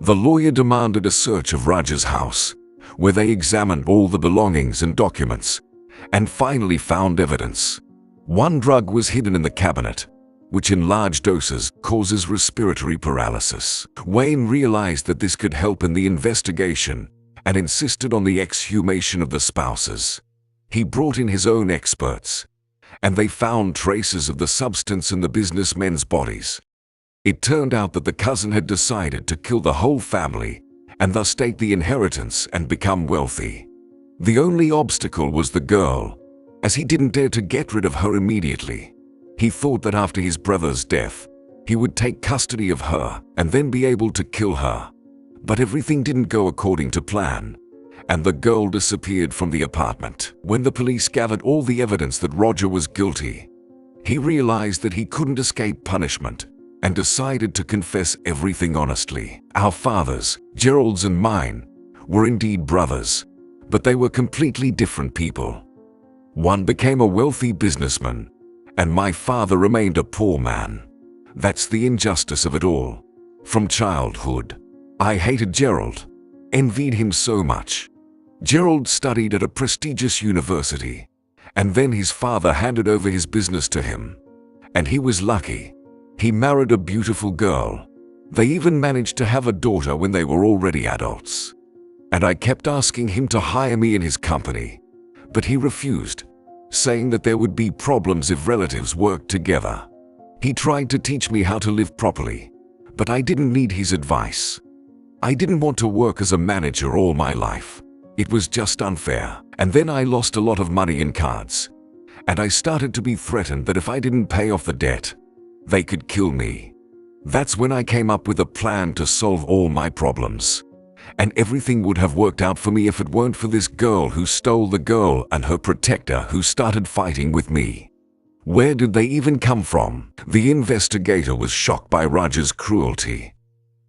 The lawyer demanded a search of Roger's house, where they examined all the belongings and documents, and finally found evidence. One drug was hidden in the cabinet, which in large doses causes respiratory paralysis. Wayne realized that this could help in the investigation and insisted on the exhumation of the spouses. He brought in his own experts, and they found traces of the substance in the businessmen's bodies. It turned out that the cousin had decided to kill the whole family and thus take the inheritance and become wealthy. The only obstacle was the girl, as he didn't dare to get rid of her immediately. He thought that after his brother's death, he would take custody of her and then be able to kill her. But everything didn't go according to plan, and the girl disappeared from the apartment. When the police gathered all the evidence that Roger was guilty, he realized that he couldn't escape punishment and decided to confess everything honestly. Our fathers, Gerald's and mine, were indeed brothers, but they were completely different people. One became a wealthy businessman, and my father remained a poor man. That's the injustice of it all. From childhood, I hated Gerald, envied him so much. Gerald studied at a prestigious university, and then his father handed over his business to him. And he was lucky. He married a beautiful girl. They even managed to have a daughter when they were already adults. And I kept asking him to hire me in his company, but he refused, saying that there would be problems if relatives worked together. He tried to teach me how to live properly, but I didn't need his advice. I didn't want to work as a manager all my life. It was just unfair. And then I lost a lot of money in cards, and I started to be threatened that if I didn't pay off the debt, they could kill me. That's when I came up with a plan to solve all my problems. And everything would have worked out for me if it weren't for this girl who stole the girl and her protector who started fighting with me. Where did they even come from? The investigator was shocked by Roger's cruelty.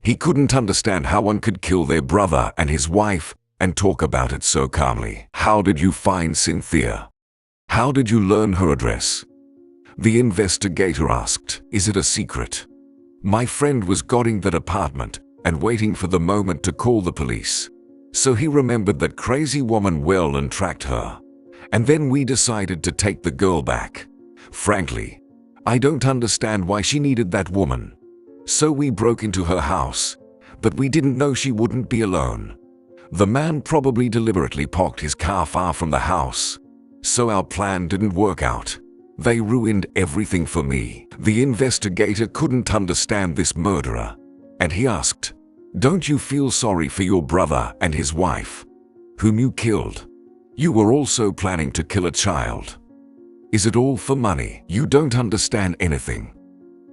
He couldn't understand how one could kill their brother and his wife and talk about it so calmly. How did you find Cynthia? How did you learn her address? The investigator asked. Is it a secret? My friend was guarding that apartment and waiting for the moment to call the police. So he remembered that crazy woman well and tracked her. And then we decided to take the girl back. Frankly, I don't understand why she needed that woman. So we broke into her house, but we didn't know she wouldn't be alone. The man probably deliberately parked his car far from the house, so our plan didn't work out. They ruined everything for me. The investigator couldn't understand this murderer, and he asked, "Don't you feel sorry for your brother and his wife, whom you killed? You were also planning to kill a child. Is it all for money? You don't understand anything.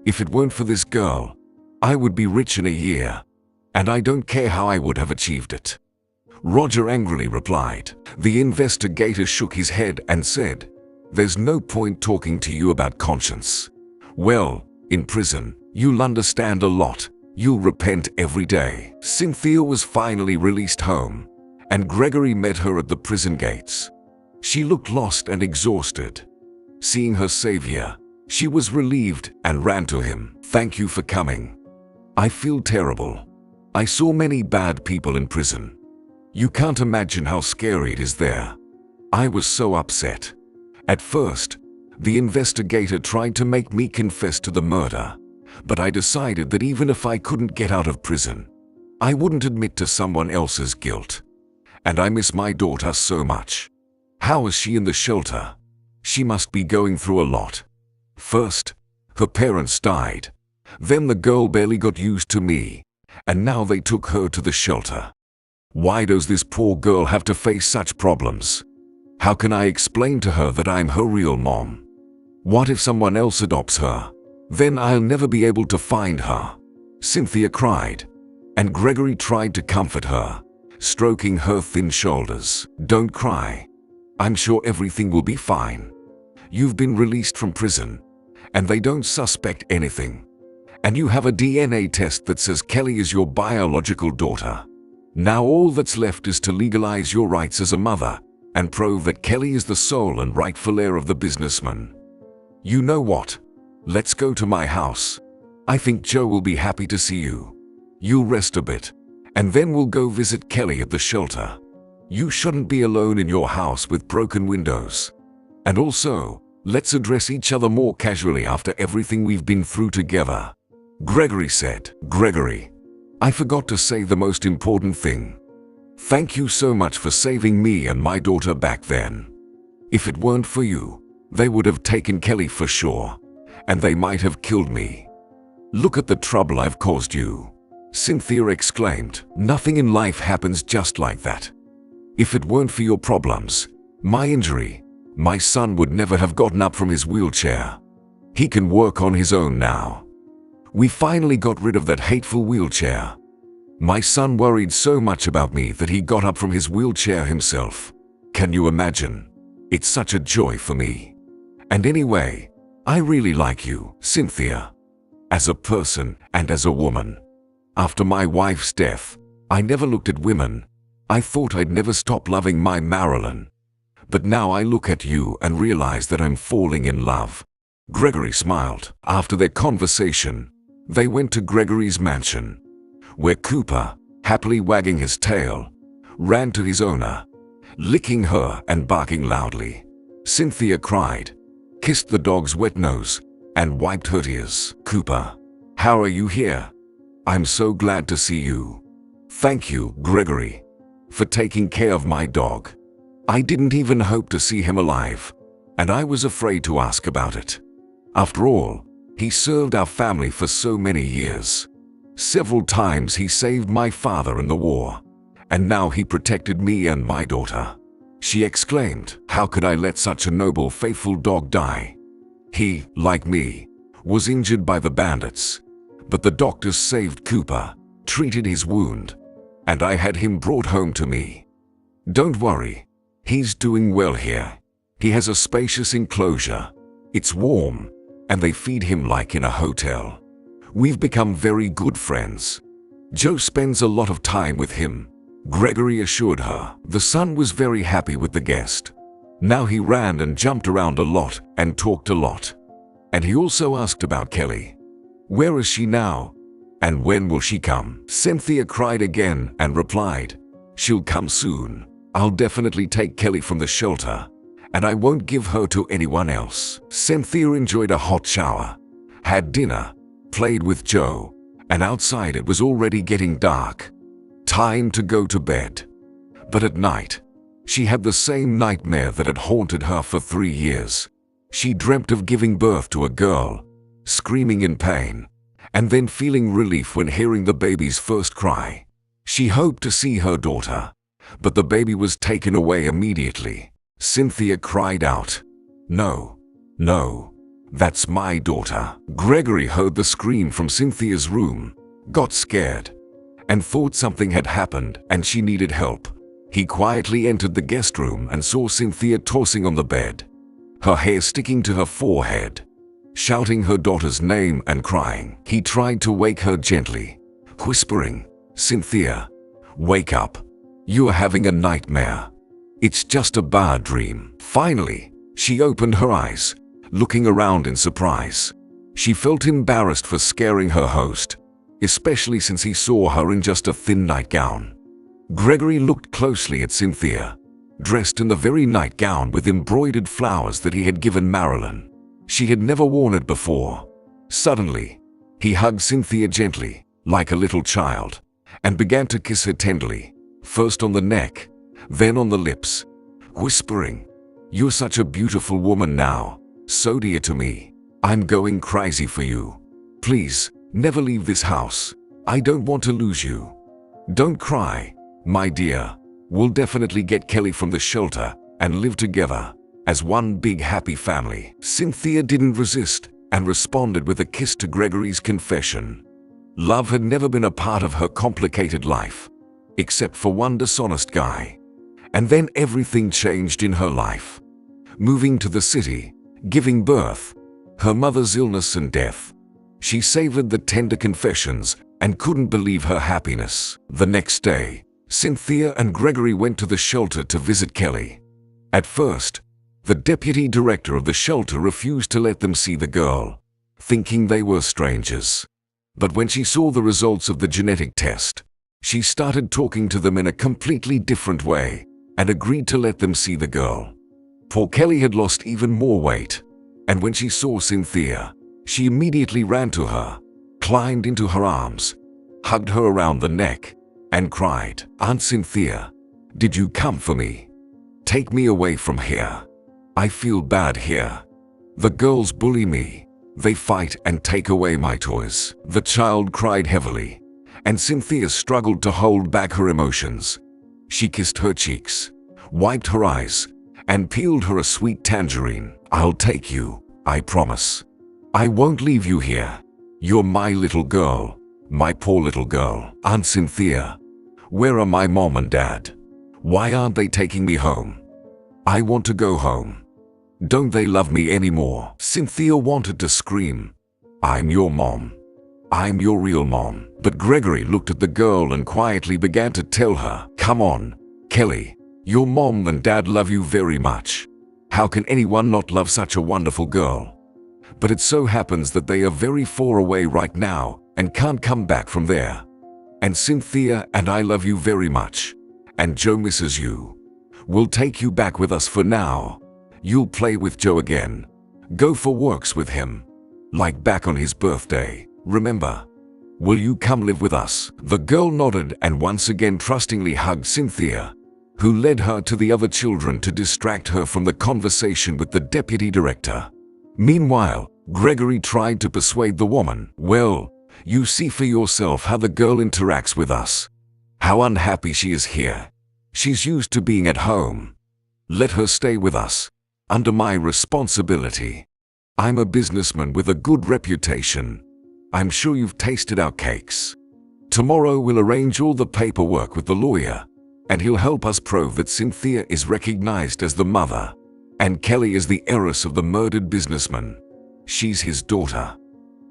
If it weren't for this girl, I would be rich in a year, and I don't care how I would have achieved it." Roger angrily replied. The investigator shook his head and said, "There's no point talking to you about conscience. Well, in prison, you'll understand a lot. You'll repent every day." Cynthia was finally released home, and Gregory met her at the prison gates. She looked lost and exhausted. Seeing her savior, she was relieved and ran to him. "Thank you for coming. I feel terrible. I saw many bad people in prison. You can't imagine how scary it is there. I was so upset. At first, the investigator tried to make me confess to the murder, but I decided that even if I couldn't get out of prison, I wouldn't admit to someone else's guilt. And I miss my daughter so much. How is she in the shelter? She must be going through a lot. First, her parents died. Then the girl barely got used to me, and now they took her to the shelter. Why does this poor girl have to face such problems? How can I explain to her that I'm her real mom? What if someone else adopts her? Then I'll never be able to find her." Cynthia cried, and Gregory tried to comfort her, stroking her thin shoulders. "Don't cry. I'm sure everything will be fine. You've been released from prison, and they don't suspect anything. And you have a DNA test that says Kelly is your biological daughter. Now all that's left is to legalize your rights as a mother and prove that Kelly is the sole and rightful heir of the businessman. You know what? Let's go to my house. I think Joe will be happy to see you. You'll rest a bit, and then we'll go visit Kelly at the shelter. You shouldn't be alone in your house with broken windows. And also, let's address each other more casually after everything we've been through together." Gregory said. "Gregory, I forgot to say the most important thing. Thank you so much for saving me and my daughter back then. If it weren't for you, they would have taken Kelly for sure, and they might have killed me. Look at the trouble I've caused you." Cynthia exclaimed. "Nothing in life happens just like that. If it weren't for your problems, my injury, my son would never have gotten up from his wheelchair. He can work on his own now. We finally got rid of that hateful wheelchair. My son worried so much about me that he got up from his wheelchair himself. Can you imagine? It's such a joy for me. And anyway, I really like you, Cynthia, as a person and as a woman. After my wife's death, I never looked at women. I thought I'd never stop loving my Marilyn. But now I look at you and realize that I'm falling in love." Gregory smiled. After their conversation, they went to Gregory's mansion, where Cooper, happily wagging his tail, ran to his owner, licking her and barking loudly. Cynthia cried, kissed the dog's wet nose, and wiped her tears. "Cooper, how are you here? I'm so glad to see you. Thank you, Gregory, for taking care of my dog. I didn't even hope to see him alive, and I was afraid to ask about it. After all, he served our family for so many years. Several times he saved my father in the war, and now he protected me and my daughter." She exclaimed, "How could I let such a noble, faithful dog die? He, like me, was injured by the bandits, but the doctors saved Cooper, treated his wound, and I had him brought home to me. Don't worry, he's doing well here. He has a spacious enclosure. It's warm, and they feed him like in a hotel. We've become very good friends. Joe spends a lot of time with him," Gregory assured her. The son was very happy with the guest. Now he ran and jumped around a lot and talked a lot. And he also asked about Kelly. "Where is she now? And when will she come?" Cynthia cried again and replied, "She'll come soon. I'll definitely take Kelly from the shelter, and I won't give her to anyone else. Cynthia enjoyed a hot shower, had dinner, played with Joe, and outside it was already getting dark. Time to go to bed. But at night, she had the same nightmare that had haunted her for 3 years. She dreamt of giving birth to a girl, screaming in pain, and then feeling relief when hearing the baby's first cry. She hoped to see her daughter, but the baby was taken away immediately. Cynthia cried out, "No, no, that's my daughter." Gregory heard the scream from Cynthia's room, got scared, and thought something had happened and she needed help. He quietly entered the guest room and saw Cynthia tossing on the bed, her hair sticking to her forehead, shouting her daughter's name and crying. He tried to wake her gently, whispering, "Cynthia, wake up. You are having a nightmare. It's just a bad dream." Finally, she opened her eyes, looking around in surprise. She felt embarrassed for scaring her host, especially since he saw her in just a thin nightgown. Gregory looked closely at Cynthia, dressed in the very nightgown with embroidered flowers that he had given Marilyn. She had never worn it before. Suddenly, he hugged Cynthia gently, like a little child, and began to kiss her tenderly, first on the neck, then on the lips, whispering, "You're such a beautiful woman now, so dear to me. I'm going crazy for you. Please, never leave this house. I don't want to lose you. Don't cry, my dear. We'll definitely get Kelly from the shelter and live together as one big happy family." Cynthia didn't resist and responded with a kiss to Gregory's confession. Love had never been a part of her complicated life, except for one dishonest guy. And then everything changed in her life. Moving to the city, giving birth, her mother's illness and death. She savored the tender confessions and couldn't believe her happiness. The next day, Cynthia and Gregory went to the shelter to visit Kelly. At first, the deputy director of the shelter refused to let them see the girl, thinking they were strangers. But when she saw the results of the genetic test, she started talking to them in a completely different way and agreed to let them see the girl. Poor Kelly had lost even more weight, and when she saw Cynthia, she immediately ran to her, climbed into her arms, hugged her around the neck, and cried, "Aunt Cynthia, did you come for me? Take me away from here. I feel bad here. The girls bully me. They fight and take away my toys." The child cried heavily, and Cynthia struggled to hold back her emotions. She kissed her cheeks, wiped her eyes, and peeled her a sweet tangerine. "I'll take you, I promise. I won't leave you here. You're my little girl, my poor little girl." "Aunt Cynthia, where are my mom and dad? Why aren't they taking me home? I want to go home. Don't they love me anymore?" Cynthia wanted to scream, "I'm your mom. I'm your real mom." But Gregory looked at the girl and quietly began to tell her, "Come on, Kelly. Your mom and dad love you very much. How can anyone not love such a wonderful girl? But it so happens that they are very far away right now and can't come back from there. And Cynthia and I love you very much. And Joe misses you. We'll take you back with us for now. You'll play with Joe again. Go for walks with him, like back on his birthday. Remember? Will you come live with us?" The girl nodded and once again trustingly hugged Cynthia, who led her to the other children to distract her from the conversation with the deputy director. Meanwhile, Gregory tried to persuade the woman. "Well, you see for yourself how the girl interacts with us. How unhappy she is here. She's used to being at home. Let her stay with us, under my responsibility. I'm a businessman with a good reputation. I'm sure you've tasted our cakes. Tomorrow we'll arrange all the paperwork with the lawyer, and he'll help us prove that Cynthia is recognized as the mother, and Kelly is the heiress of the murdered businessman. She's his daughter.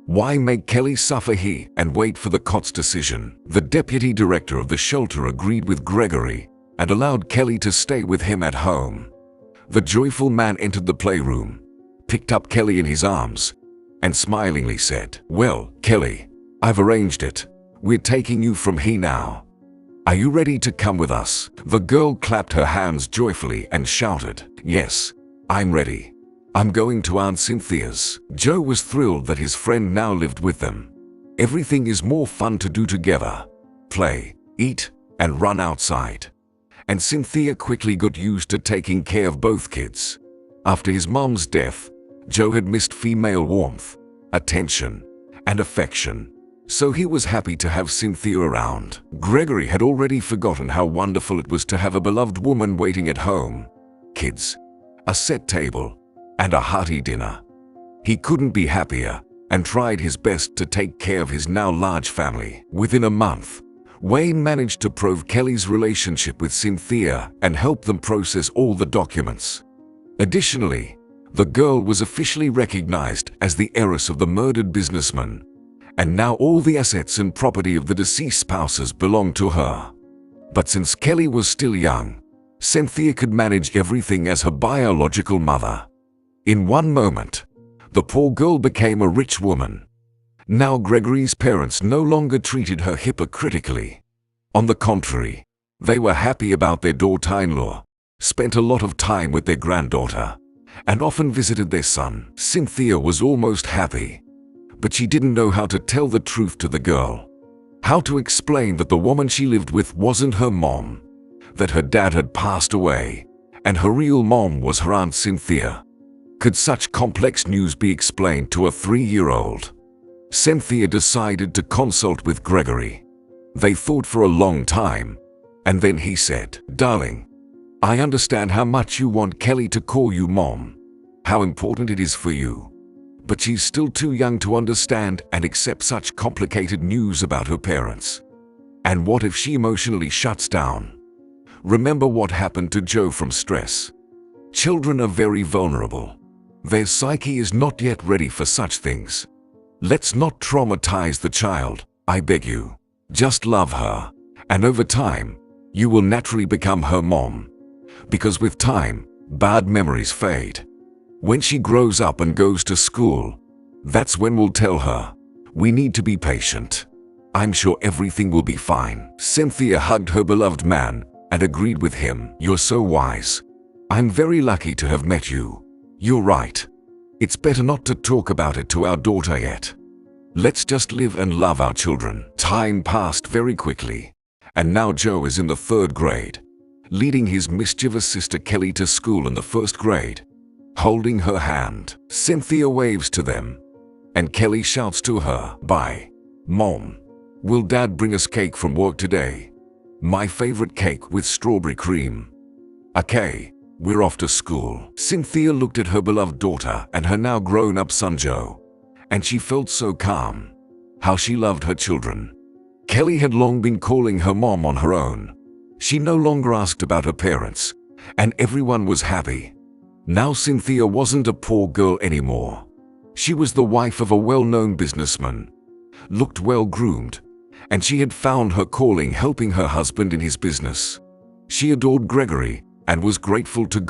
Why make Kelly suffer here and wait for the court's decision?" The deputy director of the shelter agreed with Gregory and allowed Kelly to stay with him at home. The joyful man entered the playroom, picked up Kelly in his arms, and smilingly said, "Well, Kelly, I've arranged it. We're taking you from here now. Are you ready to come with us?" The girl clapped her hands joyfully and shouted, "Yes, I'm ready. I'm going to Aunt Cynthia's. Joe was thrilled that his friend now lived with them. Everything is more fun to do together. Play, eat, and run outside. And Cynthia quickly got used to taking care of both kids. After his mom's death, Joe had missed female warmth, attention, and affection. So he was happy to have Cynthia around. Gregory had already forgotten how wonderful it was to have a beloved woman waiting at home. Kids, a set table, and a hearty dinner. He couldn't be happier and tried his best to take care of his now large family. Within a month, Wayne managed to prove Kelly's relationship with Cynthia and help them process all the documents. Additionally, the girl was officially recognized as the heiress of the murdered businessman, and now all the assets and property of the deceased spouses belonged to her. But since Kelly was still young, Cynthia could manage everything as her biological mother. In one moment, the poor girl became a rich woman. Now Gregory's parents no longer treated her hypocritically. On the contrary, they were happy about their daughter-in-law, spent a lot of time with their granddaughter, and often visited their son. Cynthia was almost happy, but she didn't know how to tell the truth to the girl. How to explain that the woman she lived with wasn't her mom, that her dad had passed away, and her real mom was her Aunt Cynthia. Could such complex news be explained to a 3-year-old? Cynthia decided to consult with Gregory. They thought for a long time, and then he said, "Darling, I understand how much you want Kelly to call you Mom, how important it is for you. But she's still too young to understand and accept such complicated news about her parents. And what if she emotionally shuts down? Remember what happened to Joe from stress. Children are very vulnerable. Their psyche is not yet ready for such things. Let's not traumatize the child, I beg you. Just love her, and over time, you will naturally become her mom. Because with time, bad memories fade. When she grows up and goes to school, that's when we'll tell her. We need to be patient. I'm sure everything will be fine." Cynthia hugged her beloved man and agreed with him. "You're so wise. I'm very lucky to have met you. You're right. It's better not to talk about it to our daughter yet. Let's just live and love our children." Time passed very quickly, and now Joe is in the 3rd grade, leading his mischievous sister Kelly to school in the 1st grade. Holding her hand, Cynthia waves to them, and Kelly shouts to her, "Bye, Mom. Will Dad bring us cake from work today? My favorite cake with strawberry cream." "Okay, we're off to school." Cynthia looked at her beloved daughter and her now grown-up son Joe, and she felt so calm. How she loved her children. Kelly had long been calling her mom on her own. She no longer asked about her parents, and everyone was happy. Now Cynthia wasn't a poor girl anymore. She was the wife of a well-known businessman, looked well-groomed, and she had found her calling helping her husband in his business. She adored Gregory and was grateful to God